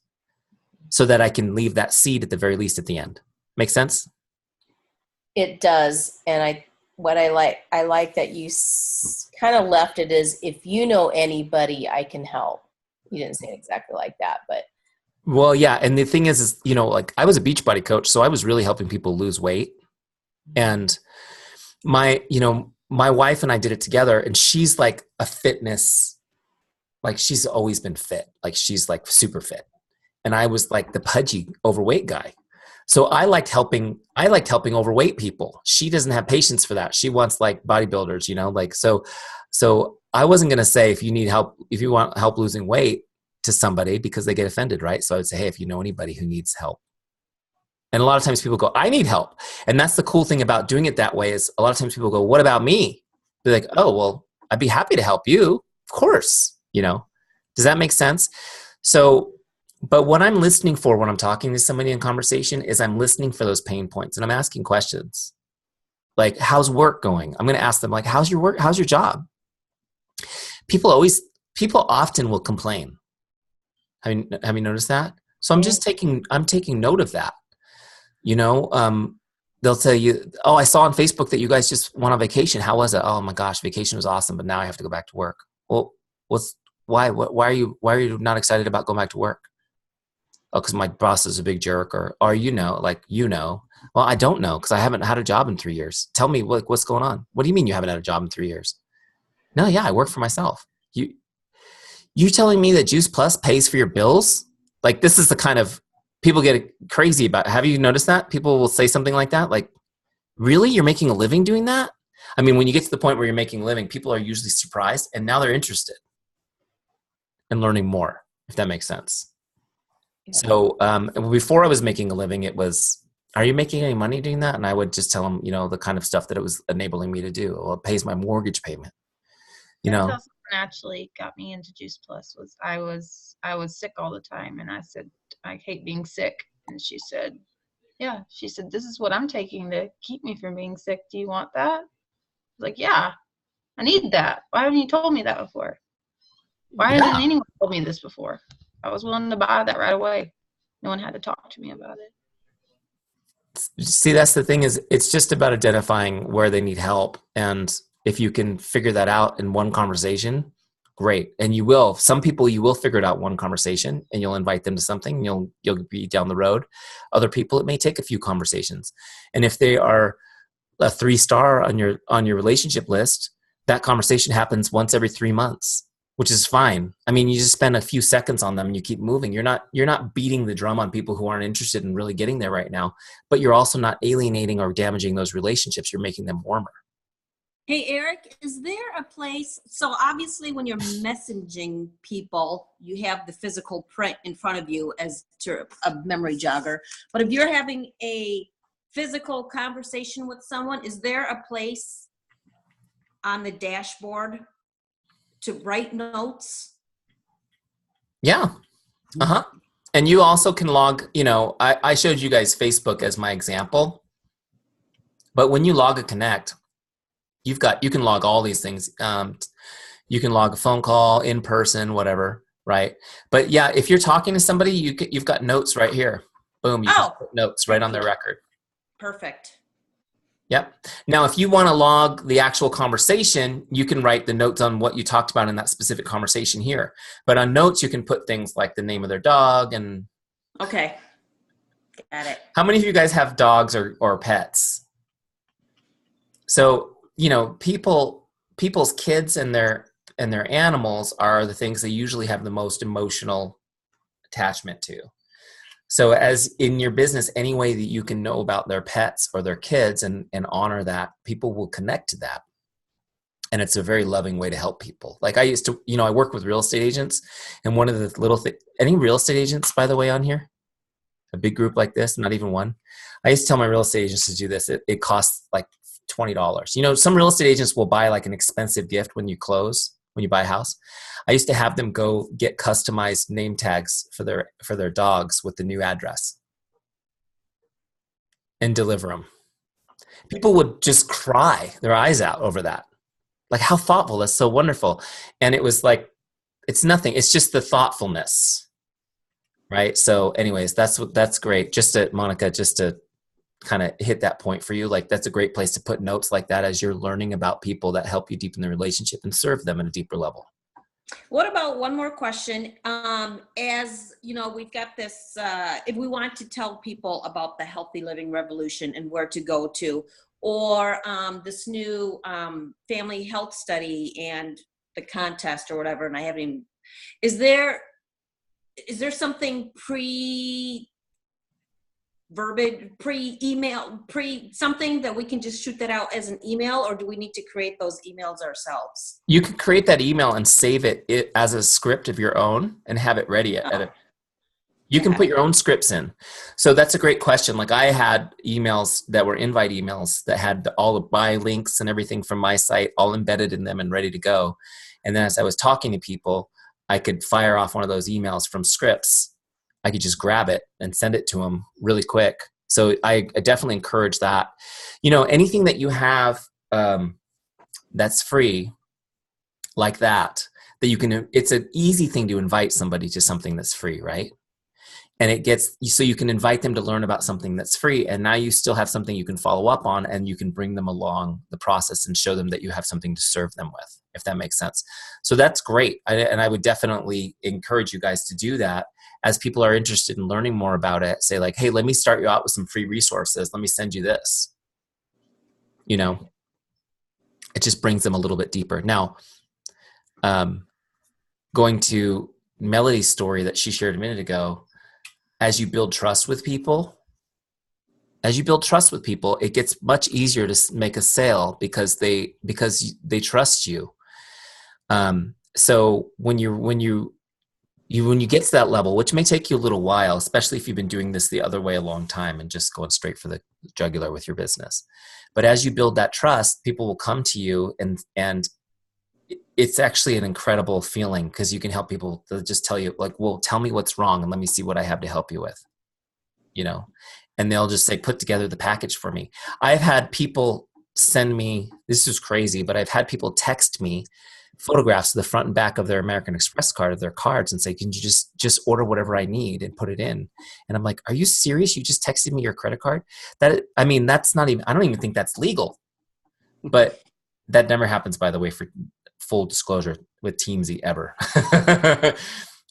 so that I can leave that seed at the very least at the end. Make sense? It does. And I like that you kind of left it as, if you know anybody, I can help. You didn't say it exactly like that, but. Well, yeah. And the thing is, like I was a Beachbody coach, so I was really helping people lose weight. And my wife and I did it together, and she's like a fitness, like she's always been fit. Like she's like super fit. and I was like the pudgy, overweight guy. So I liked helping overweight people. She doesn't have patience for that. She wants like bodybuilders, like so I wasn't going to say if you want help losing weight to somebody because they get offended, right? So I would say, hey, if you know anybody who needs help. And a lot of times people go, I need help. And that's the cool thing about doing it that way is a lot of times people go, what about me? They're like, oh, well, I'd be happy to help you. Of course, Does that make sense? So, but what I'm listening for when I'm talking to somebody in conversation is I'm listening for those pain points and I'm asking questions. Like, how's work going? I'm going to ask them, like, how's your work? How's your job? People often will complain. Have you noticed that? So I'm taking note of that. They'll tell you, oh, I saw on Facebook that you guys just went on vacation. How was it? Oh my gosh, vacation was awesome, but now I have to go back to work. Well, why are you not excited about going back to work? Oh, because my boss is a big jerk, or well, I don't know because I haven't had a job in 3 years. Tell me what's going on. What do you mean you haven't had a job in 3 years? No, yeah, I work for myself. You're telling me that Juice Plus pays for your bills? Like, this is the kind of people get crazy about. Have you noticed that? People will say something like that. Like, really? You're making a living doing that? I mean, when you get to the point where you're making a living, people are usually surprised and now they're interested in learning more, if that makes sense. Yeah. So before I was making a living, it was, are you making any money doing that? And I would just tell them, the kind of stuff that it was enabling me to do. Well, it pays my mortgage payment. That's also what actually got me into Juice Plus was I was sick all the time, and I said, I hate being sick. And she said, this is what I'm taking to keep me from being sick. Do you want that? I was like, yeah, I need that. Why haven't you told me that before? Why hasn't anyone told me this before? I was willing to buy that right away. No one had to talk to me about it. See, that's the thing is it's just about identifying where they need help. And if you can figure that out in one conversation, great. And some people you will figure it out one conversation and you'll invite them to something and you'll be down the road. Other people, it may take a few conversations. And if they are a 3-star on your relationship list, that conversation happens once every 3 months, which is fine. I mean, you just spend a few seconds on them and you keep moving. You're not beating the drum on people who aren't interested in really getting there right now, but you're also not alienating or damaging those relationships. You're making them warmer. Hey, Eric, is there a place, so obviously when you're messaging people, you have the physical print in front of you as to a memory jogger, but if you're having a physical conversation with someone, is there a place on the dashboard to write notes? Yeah. Uh-huh. And you also can log, I showed you guys Facebook as my example, but when you log a Connect, you can log all these things. You can log a phone call, in person, whatever, right? But yeah, if you're talking to somebody, you've got notes right here. Boom, you can put notes right on their record. Perfect. Yep. Now, if you want to log the actual conversation, you can write the notes on what you talked about in that specific conversation here. But on notes, you can put things like the name of their dog and... Okay. Got it. How many of you guys have dogs or pets? So... people's kids and their animals are the things they usually have the most emotional attachment to. So as in your business, any way that you can know about their pets or their kids and honor that, people will connect to that. And it's a very loving way to help people. Like I used to, I work with real estate agents, and one of the little things, any real estate agents, by the way, on here? A big group like this, not even one. I used to tell my real estate agents to do this. It costs like $20. Some real estate agents will buy like an expensive gift when you buy a house. I used to have them go get customized name tags for their dogs with the new address and deliver them. People would just cry their eyes out over that. Like, how thoughtful, that's so wonderful. And it was like, it's nothing. It's just the thoughtfulness, right? So anyways, that's great. Monica, just to kind of hit that point for you, like that's a great place to put notes like that as you're learning about people that help you deepen the relationship and serve them at a deeper level. What about one more question? As we've got this, if we want to tell people about the Healthy Living Revolution and where to go to, or this new family health study and the contest or whatever, and I haven't even, is there is there something pre-email, something that we can just shoot that out as an email, or do we need to create those emails ourselves? You can create that email and save it as a script of your own and have it ready you can put your own scripts in. So that's a great question. Like I had emails that were invite emails that had all of my links and everything from my site all embedded in them and ready to go. And then as I was talking to people, I could fire off one of those emails from scripts. I could just grab it and send it to them really quick. So I definitely encourage that. You know, anything that you have that's free like that you can, it's an easy thing to invite somebody to something that's free, right? And it gets, so you can invite them to learn about something that's free. And now you still have something you can follow up on, and you can bring them along the process and show them that you have something to serve them with, if that makes sense. So that's great. And I would definitely encourage you guys to do that. As people are interested in learning more about it, say like, hey, let me start you out with some free resources. Let me send you this. You know, it just brings them a little bit deeper. Now, going to Melody's story that she shared a minute ago, as you build trust with people, it gets much easier to make a sale because they trust you. So when you get to that level, which may take you a little while, especially if you've been doing this the other way a long time and just going straight for the jugular with your business. But as you build that trust, people will come to you, and it's actually an incredible feeling because you can help people. They'll just tell you like, well, tell me what's wrong and let me see what I have to help you with, you know, and they'll just say, put together the package for me. I've had people send me, this is crazy, but I've had people text me photographs of the front and back of their American Express card, of their cards, and say, can you just order whatever I need and put it in? And I'm like, are you serious? You just texted me your credit card? That's not even, I don't even think that's legal, but that never happens, by the way, for full disclosure, with Teamzy ever.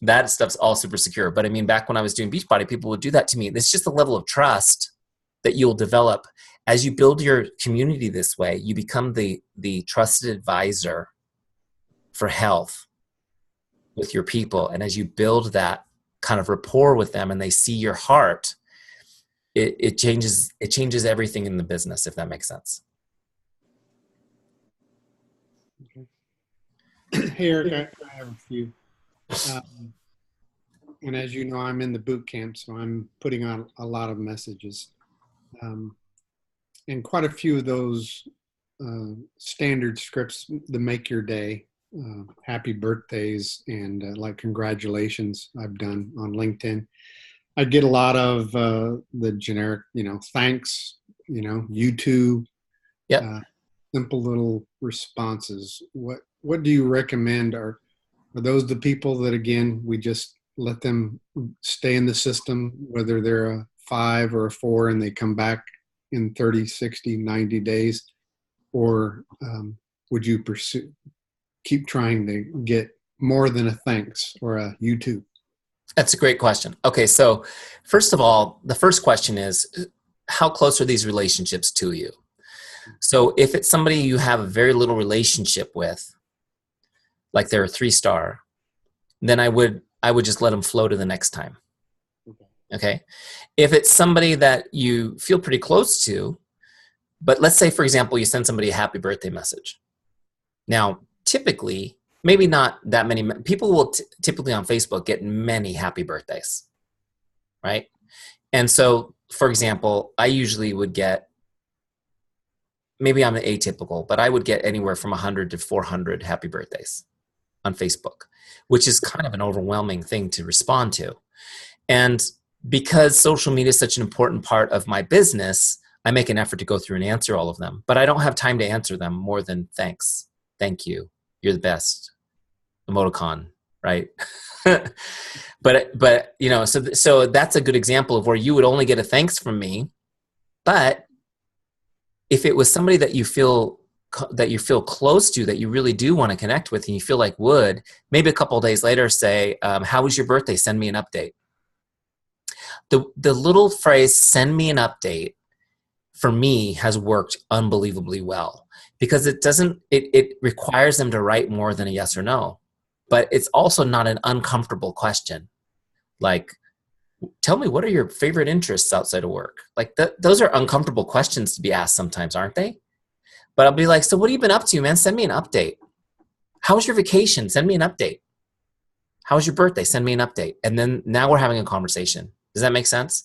That stuff's all super secure. But I mean, back when I was doing Beachbody, people would do that to me. It's just a level of trust that you'll develop as you build your community this way. You become the trusted advisor for health with your people. And as you build that kind of rapport with them and they see your heart, it changes everything in the business, if that makes sense. Hey, Eric, I have a few. And as you know, I'm in the boot camp, so I'm putting on a lot of messages. And quite a few of those standard scripts, the make your day, happy birthdays, and like congratulations, I've done on LinkedIn. I get a lot of the generic, thanks, you too. Yeah. Simple little responses. What do you recommend? Are those the people that, again, we just let them stay in the system, whether they're a 5 or a 4 and they come back in 30, 60, 90 days? Or would you keep trying to get more than a thanks or a you too? That's a great question. Okay, so first of all, the first question is, how close are these relationships to you? So if it's somebody you have a very little relationship with, like they're a 3-star, then I would just let them flow to the next time. Okay. If it's somebody that you feel pretty close to, but let's say, for example, you send somebody a happy birthday message. Now, typically, maybe not that many people will typically on Facebook get many happy birthdays, right? And so, for example, I usually would get, maybe I'm atypical, but I would get anywhere from 100 to 400 happy birthdays on Facebook, which is kind of an overwhelming thing to respond to. And because social media is such an important part of my business, I make an effort to go through and answer all of them, but I don't have time to answer them more than thanks, thank you, you're the best, emoticon, right? but so that's a good example of where you would only get a thanks from me. But if it was somebody that you feel close to, that you really do want to connect with, and you feel like would, maybe a couple of days later say, how was your birthday? Send me an update. The little phrase, send me an update, for me has worked unbelievably well, because it requires them to write more than a yes or no, but it's also not an uncomfortable question. Like, tell me, what are your favorite interests outside of work? Like those are uncomfortable questions to be asked sometimes, aren't they? But I'll be like, so what have you been up to, man? Send me an update. How was your vacation? Send me an update. How was your birthday? Send me an update. And then now we're having a conversation. Does that make sense?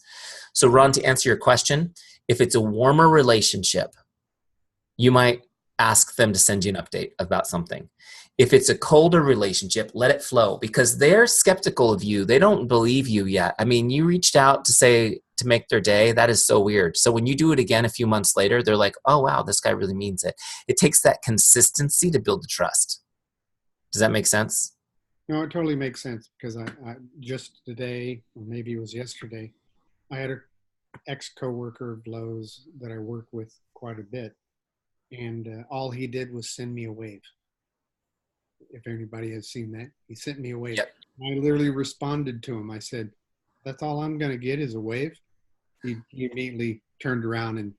So Ron, to answer your question, if it's a warmer relationship, you might ask them to send you an update about something. If it's a colder relationship, let it flow, because they're skeptical of you. They don't believe you yet. I mean, you reached out to make their day. That is so weird. So when you do it again a few months later, they're like, oh, wow, this guy really means it. It takes that consistency to build the trust. Does that make sense? No, it totally makes sense, because I just today, or maybe it was yesterday, I had an ex-coworker of Lowe's that I work with quite a bit, and all he did was send me a wave. If anybody has seen that, he sent me a wave. Yep. I literally responded to him. I said, "That's all I'm going to get is a wave." He immediately turned around and,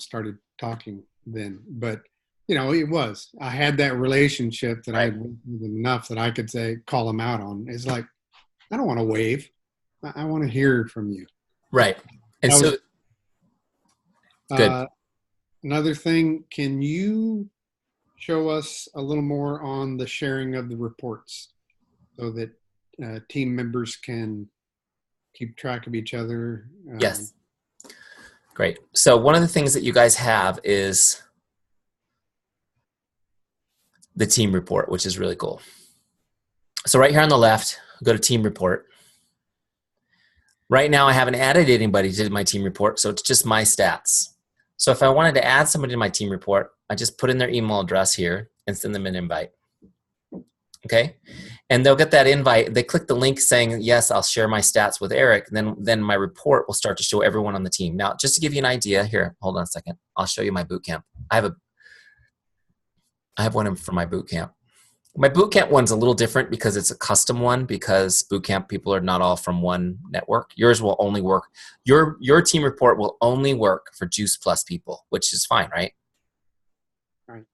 started talking then. But I had that relationship that I had worked with enough that I could call him out on. It's like, I don't want to wave. I want to hear from you. Right. And so, good. Another thing, can you show us a little more on the sharing of the reports so that team members can keep track of each other? Yes. Great. So one of the things that you guys have is the team report, which is really cool. So right here on the left, go to team report. Right now, I haven't added anybody to my team report, so it's just my stats. So if I wanted to add somebody to my team report, I just put in their email address here and send them an invite. Okay? And they'll get that invite. They click the link saying, yes, I'll share my stats with Eric. Then my report will start to show everyone on the team. Now, just to give you an idea, here, hold on a second. I'll show you my boot camp. I have one for my boot camp. My boot camp one's a little different because it's a custom one, because boot camp people are not all from one network. Yours will only work. Your team report will only work for Juice Plus people, which is fine, right? Right.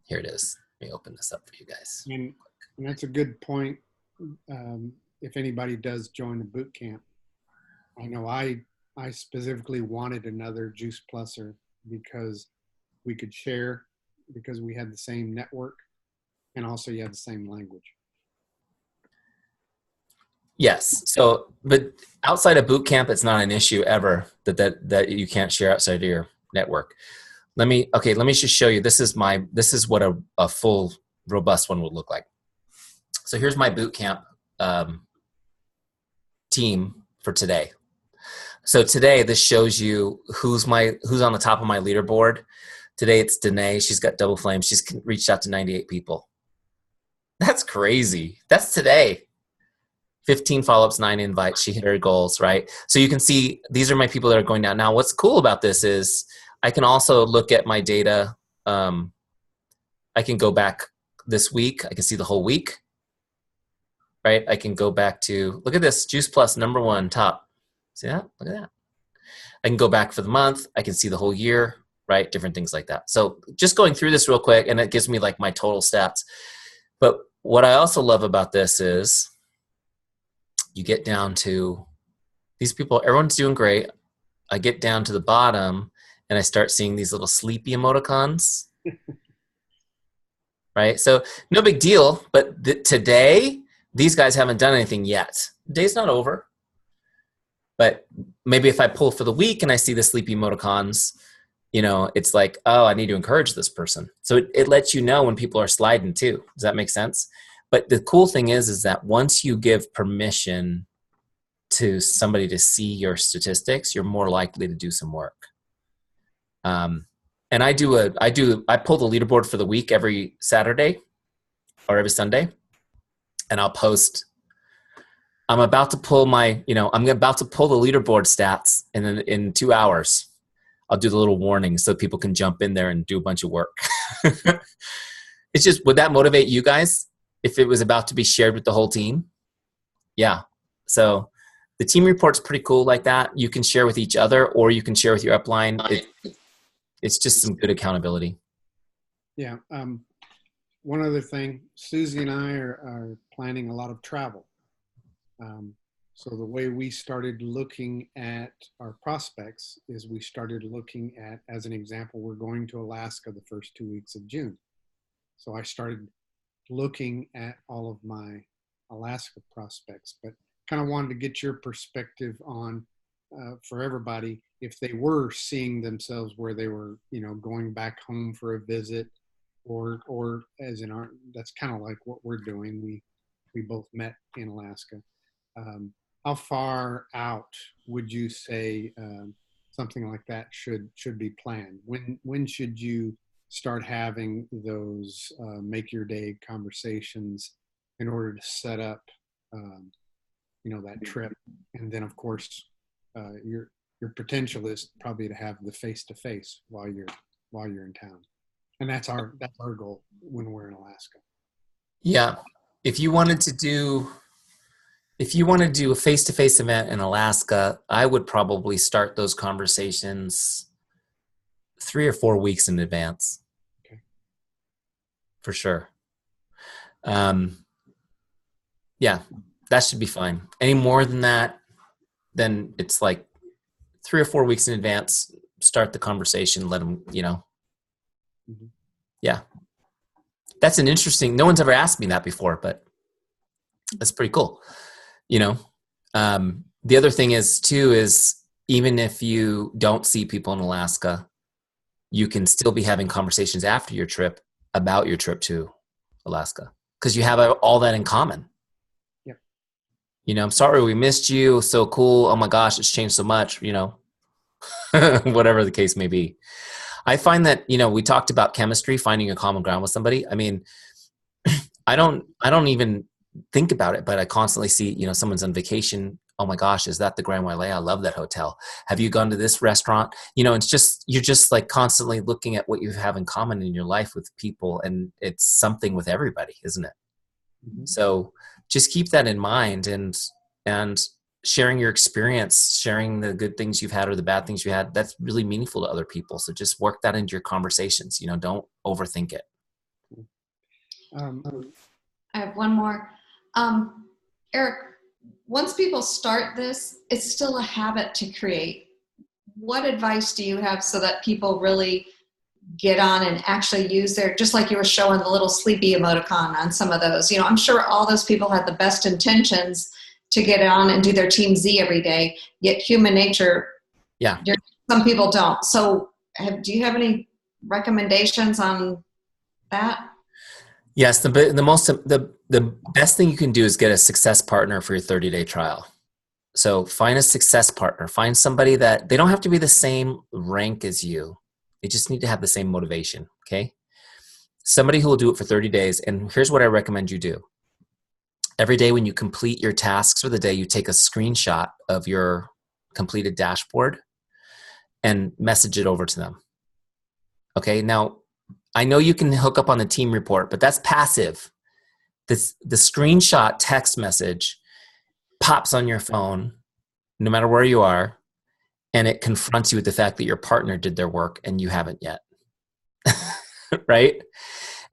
Here it is. Let me open this up for you guys. And that's a good point. If anybody does join the boot camp, I know I specifically wanted another Juice Pluser because we could share, because we had the same network, and also you have the same language. Yes. So, but outside of boot camp, it's not an issue ever that you can't share outside of your network. Let me just show you. This is what a full, robust one would look like. So here's my boot camp team for today. So today, this shows you who's on the top of my leaderboard. Today it's Danae. She's got double flame. She's reached out to 98 people. That's crazy. That's today. 15 follow-ups, 9 invites. She hit her goals, right? So you can see these are my people that are going down. Now, what's cool about this is I can also look at my data. I can go back this week. I can see the whole week, right? I can go back to, look at this, Juice Plus, #1, top. See that? Look at that. I can go back for the month. I can see the whole year, right? Different things like that. So just going through this real quick, and it gives me like my total stats. But what I also love about this is you get down to these people, everyone's doing great. I get down to the bottom and I start seeing these little sleepy emoticons, right? So no big deal, but today, these guys haven't done anything yet. The day's not over. But maybe if I pull for the week and I see the sleepy emoticons, it's like, oh, I need to encourage this person. So it lets you know when people are sliding too. Does that make sense? But the cool thing is that once you give permission to somebody to see your statistics, you're more likely to do some work. And I pull the leaderboard for the week every Saturday or every Sunday, and I'll post. I'm about to pull the leaderboard stats, and then in 2 hours, I'll do the little warning so people can jump in there and do a bunch of work. It's just, would that motivate you guys if it was about to be shared with the whole team? Yeah. So the team report's pretty cool like that. You can share with each other, or you can share with your upline. It's just some good accountability. Yeah. one other thing, Susie and I are planning a lot of travel. So the way we started looking at our prospects is we started looking at, as an example, we're going to Alaska the first 2 weeks of June. So I started looking at all of my Alaska prospects, but kind of wanted to get your perspective on, for everybody, if they were seeing themselves where they were, going back home for a visit, or as in that's kind of like what we're doing. We both met in Alaska. How far out would you say something like that should be planned? When should you start having those make your day conversations in order to set up that trip? And then of course your potential is probably to have the face-to-face while you're in town, and that's our goal when we're in Alaska. Yeah, if you wanted to do a face-to-face event in Alaska, I would probably start those conversations 3 or 4 weeks in advance. Okay. For sure. Yeah, that should be fine. Any more than that, then it's like 3 or 4 weeks in advance, start the conversation, let them, Mm-hmm. Yeah. That's an interesting, no one's ever asked me that before, but that's pretty cool. The other thing is even if you don't see people in Alaska, you can still be having conversations after your trip about your trip to Alaska, because you have all that in common. Yep. I'm sorry we missed you. So cool. Oh my gosh, it's changed so much, whatever the case may be. I find that, we talked about chemistry, finding a common ground with somebody. I mean, I don't even think about it, but I constantly see, someone's on vacation. Oh my gosh, is that the Grand Wailea? I love that hotel. Have you gone to this restaurant? It's just, you're just like constantly looking at what you have in common in your life with people. And it's something with everybody, isn't it? Mm-hmm. So just keep that in mind, and sharing your experience, sharing the good things you've had or the bad things you had, that's really meaningful to other people. So just work that into your conversations, don't overthink it. I have one more. Eric, once people start this, it's still a habit to create. What advice do you have so that people really get on and actually use just like you were showing the little sleepy emoticon on some of those, I'm sure all those people had the best intentions to get on and do their Teamzy every day, yet human nature, some people don't. So do you have any recommendations on that? Yes, the best thing you can do is get a success partner for your 30-day trial. So find a success partner. Find somebody that they don't have to be the same rank as you. They just need to have the same motivation. Okay. Somebody who will do it for 30 days. And here's what I recommend you do. Every day when you complete your tasks for the day, you take a screenshot of your completed dashboard and message it over to them. Okay. Now, I know you can hook up on the team report, but that's passive. The screenshot text message pops on your phone, no matter where you are, and it confronts you with the fact that your partner did their work and you haven't yet. Right?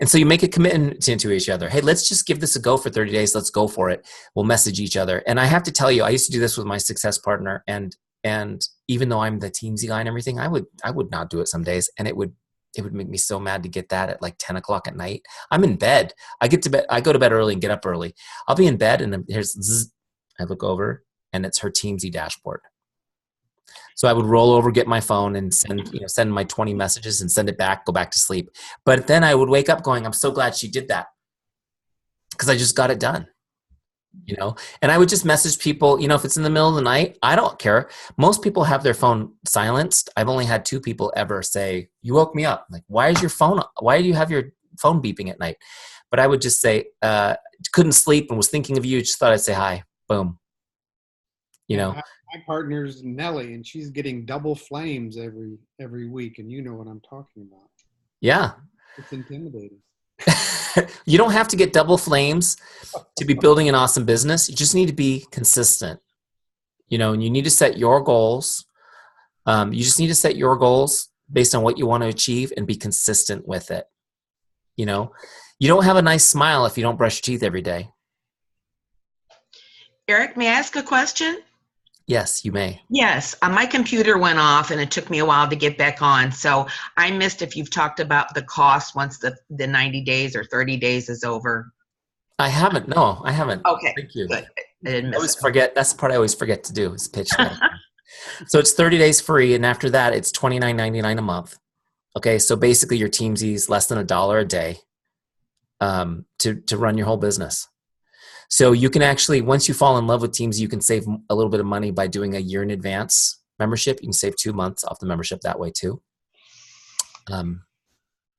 And so you make a commitment to each other. Hey, let's just give this a go for 30 days. Let's go for it. We'll message each other. And I have to tell you, I used to do this with my success partner. And even though I'm the Teamzy guy and everything, I would not do it some days. And it would make me so mad to get that at like 10 o'clock at night. I'm in bed. I go to bed early and get up early. I'll be in bed and then here's zzz, I look over and it's her Teamzy dashboard. So I would roll over, get my phone and send my 20 messages and send it back, go back to sleep. But then I would wake up going, I'm so glad she did that because I just got it done, and I would just message people, if it's in the middle of the night, I don't care. Most people have their phone silenced. I've only had 2 people ever say, you woke me up. Like, why do you have your phone beeping at night? But I would just say, couldn't sleep and was thinking of you. Just thought I'd say hi. Boom. My partner's Nellie, and she's getting double flames every week, and you know what I'm talking about. Yeah. It's intimidating. You don't have to get double flames to be building an awesome business. You just need to be consistent, and you need to set your goals. You just need to set your goals based on what you want to achieve and be consistent with it. You don't have a nice smile if you don't brush your teeth every day. Eric, may I ask a question? Yes, you may. Yes, my computer went off and it took me a while to get back on. So I missed if you've talked about the cost once the 90 days or 30 days is over. I haven't. No, I haven't. Okay, Thank you. good. I didn't I miss always it. forget. That's the part I always forget to do is pitch that. So it's 30 days free, and after that, it's $29.99 a month. Okay, so basically your Teamzy's less than $1 a day to run your whole business. So you can actually, once you fall in love with Teamzy, you can save a little bit of money by doing a year in advance membership. You can save 2 months off the membership that way too,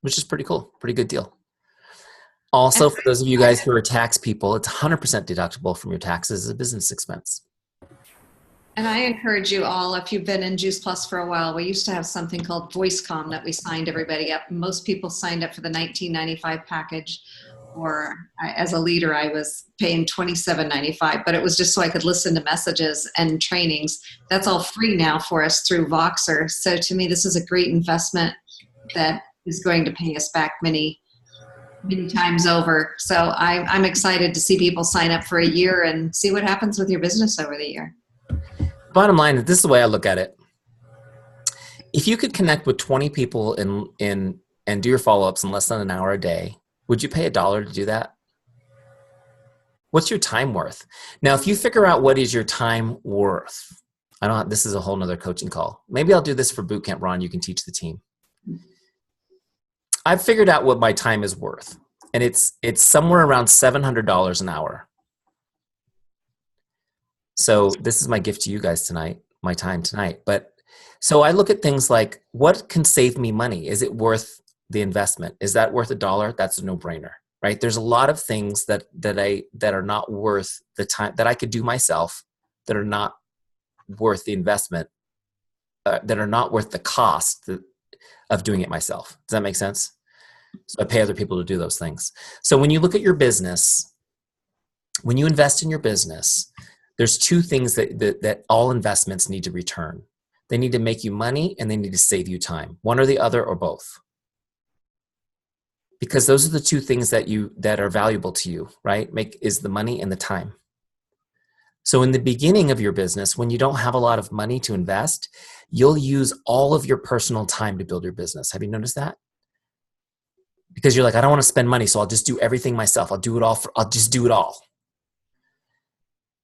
which is pretty cool. Pretty good deal. Also, for those of you guys who are tax people, it's 100% deductible from your taxes as a business expense. And I encourage you all, if you've been in Juice Plus for a while, we used to have something called VoiceCom that we signed everybody up. Most people signed up for the $19.95 package, or as a leader, I was paying $27.95, but it was just so I could listen to messages and trainings. That's all free now for us through Voxer. So to me, this is a great investment that is going to pay us back many times over. So I'm excited to see people sign up for a year and see what happens with your business over the year. Bottom line, this is the way I look at it. If you could connect with 20 people and do your follow-ups in less than an hour a day, would you pay $1 to do that? What's your time worth? Now, if you figure out what is your time worth, this is a whole nother coaching call. Maybe I'll do this for Bootcamp, Ron. You can teach the team. I've figured out what my time is worth, and it's somewhere around $700 an hour. So this is my gift to you guys tonight, my time tonight. But so I look at things like, what can save me money? Is it worth the investment? Is that worth $1? That's a no-brainer, right? There's a lot of things that are not worth the time that I could do myself, that are not worth the investment, that are not worth the cost of doing it myself. Does that make sense? So I pay other people to do those things. So when you look at your business, when you invest in your business, there's two things that all investments need to return. They need to make you money and they need to save you time. One or the other or both. Because those are the two things that are valuable to you, right? Is the money and the time. So in the beginning of your business, when you don't have a lot of money to invest, you'll use all of your personal time to build your business. Have you noticed that? Because you're like, I don't want to spend money, so I'll just do everything myself. I'll just do it all.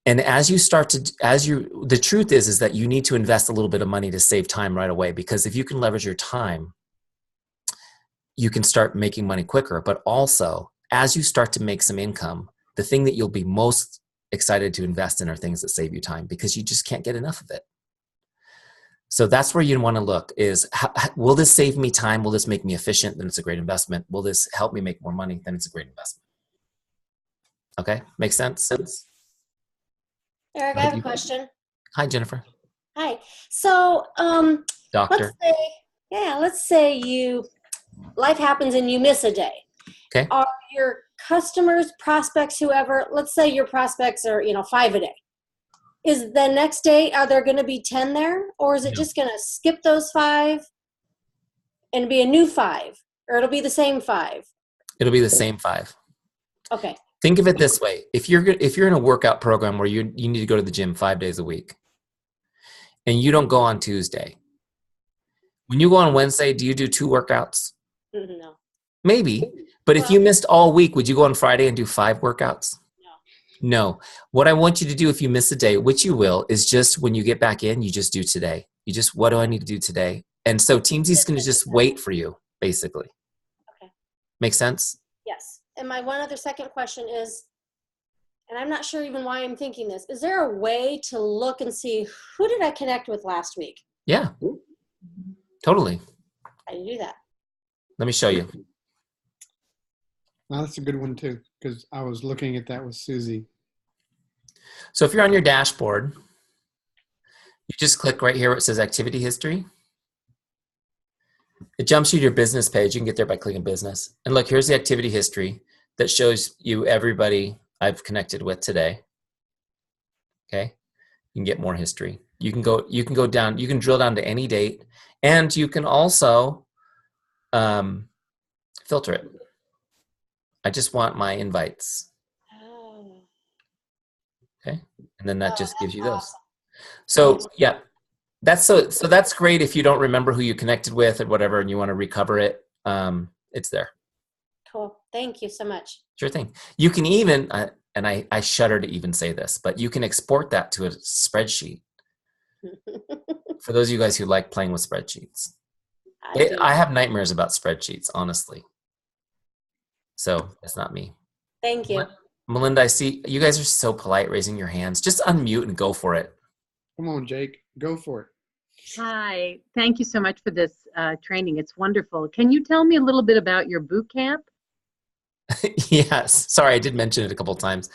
And the truth is that you need to invest a little bit of money to save time right away, because if you can leverage your time, you can start making money quicker. But also, as you start to make some income, the thing that you'll be most excited to invest in are things that save you time, because you just can't get enough of it. So that's where you want to look is, will this save me time? Will this make me efficient? Then it's a great investment. Will this help me make more money? Then it's a great investment. Okay, makes sense? Eric, I have a question. Hi, Jennifer. Hi. So, Doctor. let's say life happens and you miss a day. Okay. Are your customers, prospects, whoever, let's say your prospects are, 5 a day. Is the next day, are there going to be 10 there? Or is it just going to skip those 5 and be a new 5? Or it'll be the same 5? It'll be the same 5. Okay. Think of it this way. If you're in a workout program where you need to go to the gym 5 days a week and you don't go on Tuesday, when you go on Wednesday, do you do 2 workouts? No. Maybe. But if you missed all week, would you go on Friday and do 5 workouts? No. What I want you to do if you miss a day, which you will, is just when you get back in, you just do today. What do I need to do today? And so Teamzy's going to just wait for you, basically. Okay. Make sense? Yes. And my one other second question is, and I'm not sure even why I'm thinking this, is there a way to look and see who did I connect with last week? Yeah. Totally. How do you do that? Let me show you. Well, that's a good one too, because I was looking at that with Susie. So if you're on your dashboard, you just click right here where it says activity history. It jumps you to your business page. You can get there by clicking business. And look, here's the activity history that shows you everybody I've connected with today. Okay. You can get more history. You can go down, you can drill down to any date, and you can also filter it. I just want my invites. Oh. Okay. And then that Oh, just gives that's you those. awesome. So Thanks. yeah, so that's great if you don't remember who you connected with or whatever, and you want to recover it. It's there. Cool. Thank you so much. Sure thing. You can even, and I shudder to even say this, but you can export that to a spreadsheet. For those of you guys who like playing with spreadsheets. I do. I have nightmares about spreadsheets, honestly. So it's not me. Thank you. Melinda, I see you guys are so polite raising your hands. Just unmute and go for it. Come on, Jake. Go for it. Hi, thank you so much for this training. It's wonderful. Can you tell me a little bit about your boot camp? Yes. Sorry, I did mention it a couple of times.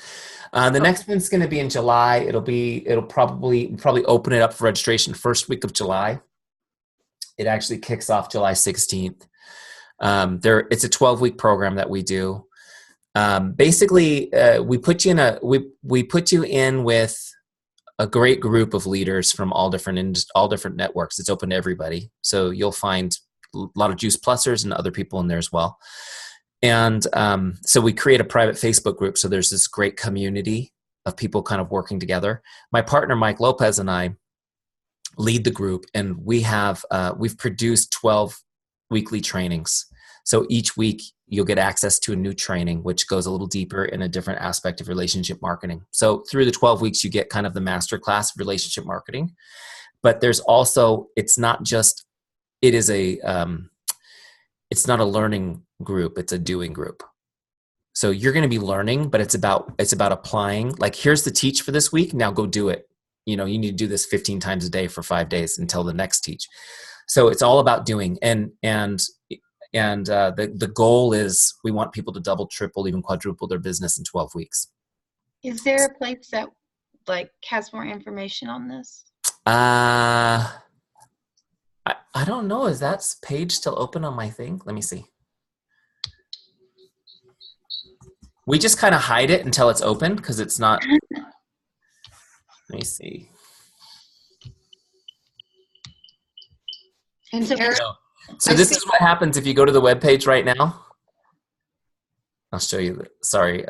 The next one's going to be in July. It'll probably open it up for registration first week of July. It actually kicks off July 16th. It's a 12-week program that we do. Basically, we put you in with a great group of leaders from all different networks. It's open to everybody, so you'll find a lot of Juice Plusers and other people in there as well. And so we create a private Facebook group. So there's this great community of people kind of working together. My partner Mike Lopez and I lead the group, and we've produced 12 weekly trainings. So each week you'll get access to a new training, which goes a little deeper in a different aspect of relationship marketing. So through the 12 weeks, you get kind of the master class of relationship marketing. But there's also, it's not a learning group, it's a doing group. So you're going to be learning, but it's about applying. Like, here's the teach for this week. Now go do it. You need to do this 15 times a day for 5 days until the next teach. So it's all about doing. And the goal is we want people to double, triple, even quadruple their business in 12 weeks. Is there a place that has more information on this? I don't know. Is that page still open on my thing? Let me see. We just kind of hide it until it's open because it's not. Let me see. And So- Eric, So this is what happens if you go to the webpage right now. I'll show you. Sorry.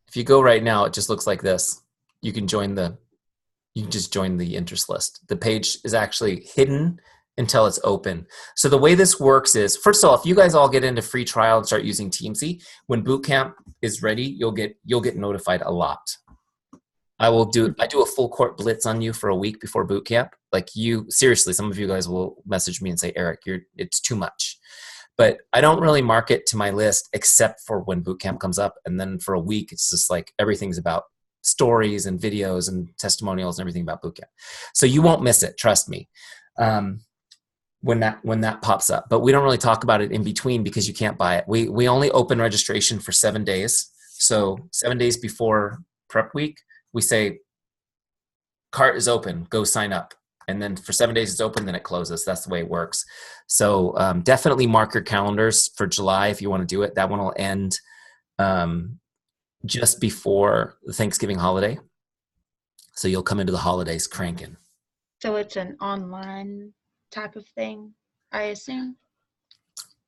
If you go right now, it just looks like this. You can just join the interest list. The page is actually hidden until it's open. So the way this works is, first of all, if you guys all get into free trial and start using Teamzy, when bootcamp is ready, you'll get notified a lot. I do a full court blitz on you for a week before bootcamp. Like, seriously, some of you guys will message me and say, Eric, it's too much. But I don't really market to my list except for when bootcamp comes up. And then for a week, it's just like everything's about stories and videos and testimonials and everything about bootcamp. So you won't miss it, trust me, when that pops up. But we don't really talk about it in between because you can't buy it. We only open registration for 7 days. So 7 days before prep week, we say, cart is open, go sign up. And then for 7 days it's open, then it closes. That's the way it works. So definitely mark your calendars for July if you want to do it. That one will end just before the Thanksgiving holiday. So you'll come into the holidays cranking. So it's an online type of thing, I assume?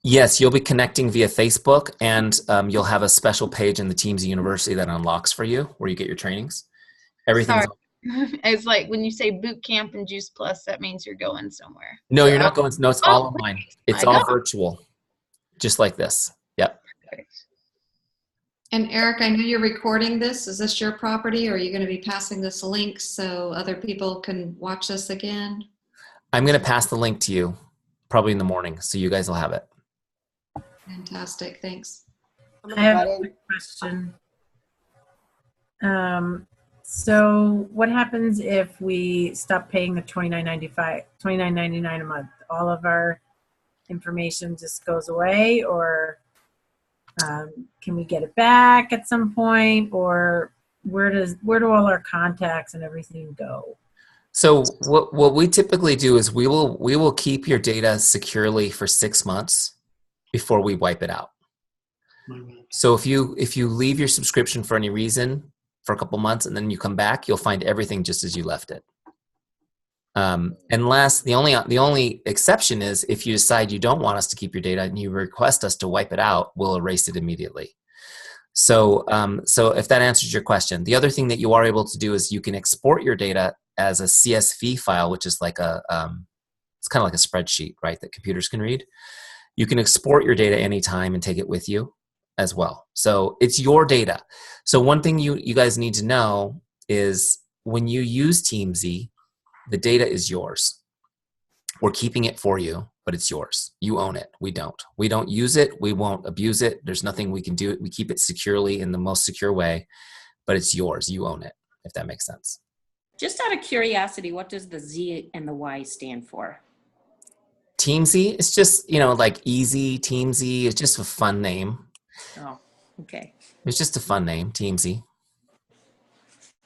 Yes, you'll be connecting via Facebook, and you'll have a special page in the Teamzy University that unlocks for you where you get your trainings. Everything's Sorry. It's like when you say boot camp and Juice Plus, that means you're going somewhere. No, So you're not going. No, it's all online. It's I all know. virtual, just like this. Yep. and Eric, I know you're recording this. Is this your property, or are you going to be passing this link so other people can watch this again? I'm going to pass the link to you probably in the morning, so you guys will have it. Fantastic, thanks. I have a quick question. So what happens if we stop paying the $29.99 a month? All of our information just goes away, or can we get it back at some point, or where do all our contacts and everything go? So what we typically do is we will keep your data securely for 6 months before we wipe it out. So if you leave your subscription for any reason for a couple months and then you come back, you'll find everything just as you left it. Unless the only exception is if you decide you don't want us to keep your data and you request us to wipe it out, we'll erase it immediately. So, so if that answers your question, the other thing that you are able to do is you can export your data as a CSV file, which is like it's kind of like a spreadsheet, right, that computers can read. You can export your data anytime and take it with you as well. So it's your data. So one thing you guys need to know is when you use Teamzy, the data is yours. We're keeping it for you, but it's yours. You own it. We don't. We don't use it. We won't abuse it. There's nothing we can do. We keep it securely in the most secure way, but it's yours. You own it, if that makes sense. Just out of curiosity, what does the Z and the Y stand for? Teamzy, it's just, like easy, Teamzy. It's just a fun name. Oh, okay. It's just a fun name, Teamzy.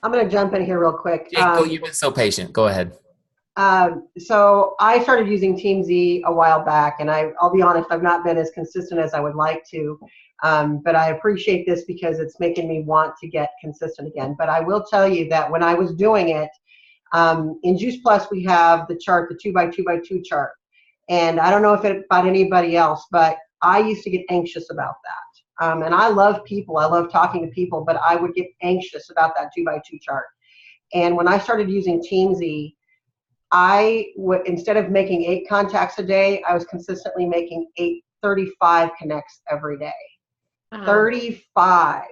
I'm going to jump in here real quick. Jake, you've been so patient. Go ahead. So I started using Teamzy a while back, and I'll be honest, I've not been as consistent as I would like to, but I appreciate this because it's making me want to get consistent again. But I will tell you that when I was doing it, in Juice Plus, we have the chart, the 2x2x2 chart. And I don't know if it about anybody else, but I used to get anxious about that. And I love people. I love talking to people, but I would get anxious about that 2x2 chart. And when I started using Teamzy, I would, instead of making 8 contacts a day, I was consistently making 35 connects every day. 35.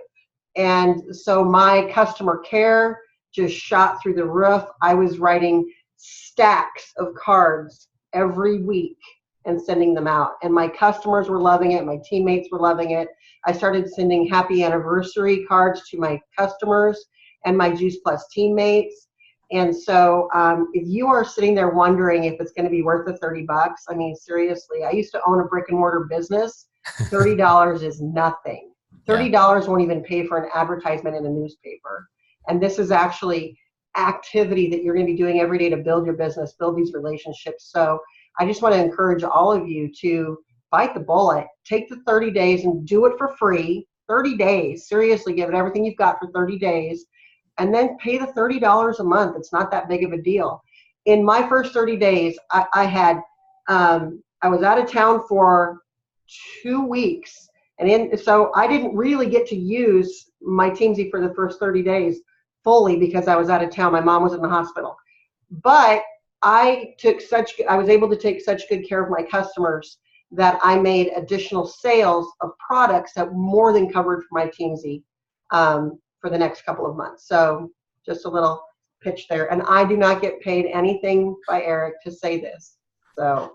And so my customer care just shot through the roof. I was writing stacks of cards every week and sending them out. And my customers were loving it. My teammates were loving it. I started sending happy anniversary cards to my customers and my Juice Plus teammates. And so if you are sitting there wondering if it's going to be worth the $30, I mean, seriously, I used to own a brick and mortar business. $30 is nothing. $30 won't even pay for an advertisement in a newspaper. And this is actually activity that you're going to be doing every day to build your business, build these relationships. So I just want to encourage all of you to bite the bullet, take the 30 days and do it for free. 30 days, seriously, give it everything you've got for 30 days. And then pay the $30 a month. It's not that big of a deal. In my first 30 days, I was out of town for 2 weeks. So I didn't really get to use my Teamzy for the first 30 days fully because I was out of town. My mom was in the hospital. But I was able to take such good care of my customers that I made additional sales of products that more than covered for my Teamzy for the next couple of months. So just a little pitch there. And I do not get paid anything by Eric to say this. So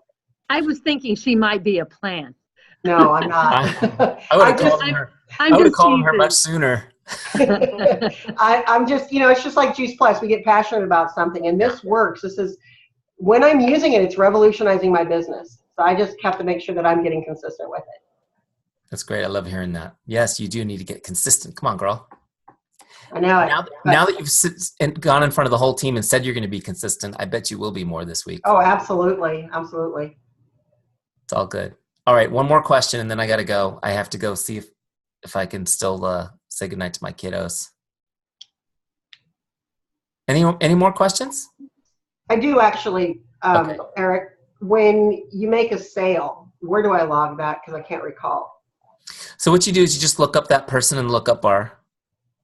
I was thinking she might be a plant. No, I'm not. I would have called her much sooner. I'm just, it's just like Juice Plus. We get passionate about something, and this works. This is, when I'm using it, it's revolutionizing my business. So I just have to make sure that I'm getting consistent with it. That's great. I love hearing that. Yes, you do need to get consistent. Come on, girl. I know it. Now that you've gone in front of the whole team and said you're going to be consistent, I bet you will be more this week. Oh, absolutely. Absolutely. It's all good. All right, one more question, and then I got to go. I have to go see if I can still say goodnight to my kiddos. Any more questions? I do actually, Okay. Eric. When you make a sale, where do I log that? Because I can't recall. So what you do is you just look up that person in the lookup bar,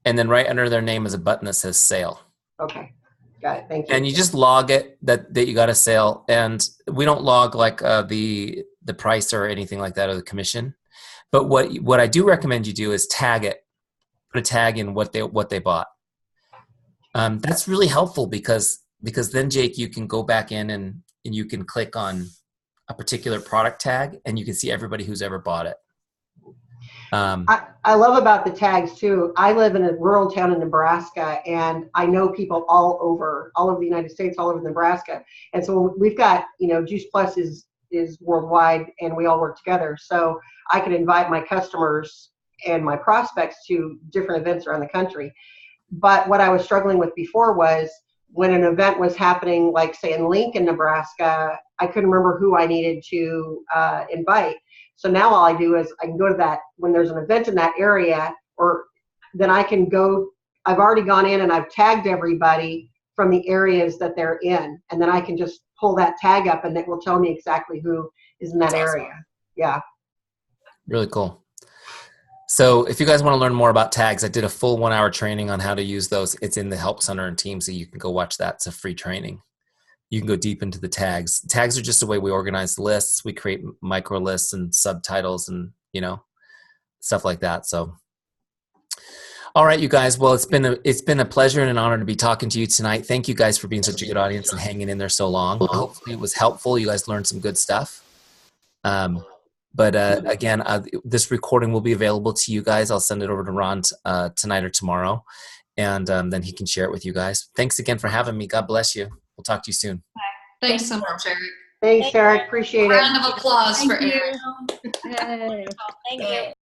and then right under their name is a button that says sale. Okay, got it. Thank you. And you just log it that you got a sale, and we don't log like the price or anything like that or the commission. But what I do recommend you do is tag it, put a tag in what they bought. That's really helpful because then, Jake, you can go back in and you can click on a particular product tag and you can see everybody who's ever bought it. I love about the tags too. I live in a rural town in Nebraska, and I know people all over the United States, all over Nebraska. And so we've got, Juice Plus is worldwide, and we all work together. So I could invite my customers and my prospects to different events around the country. But what I was struggling with before was when an event was happening, like say in Lincoln, Nebraska, I couldn't remember who I needed to invite. So now all I do is I can go to that when there's an event in that area, or then I can go, I've already gone in and I've tagged everybody from the areas that they're in. And then I can just pull that tag up and it will tell me exactly who is in that area. Yeah. Really cool. So if you guys want to learn more about tags, I did a full 1 hour training on how to use those. It's in the Help Center and Teamzy. You can go watch that. It's a free training. You can go deep into the tags. Tags are just a way we organize lists. We create micro lists and subtitles and, you know, stuff like that. So, all right, you guys. Well, it's been a pleasure and an honor to be talking to you tonight. Thank you guys for being such a good audience and hanging in there so long. Hopefully it was helpful. You guys learned some good stuff. But again, this recording will be available to you guys. I'll send it over to Ron tonight or tomorrow, and then he can share it with you guys. Thanks again for having me. God bless you. We'll talk to you soon. Thanks so much, Eric. Thanks, Eric. Appreciate it. Round of applause for Thank Eric. you. Hey. Thank you.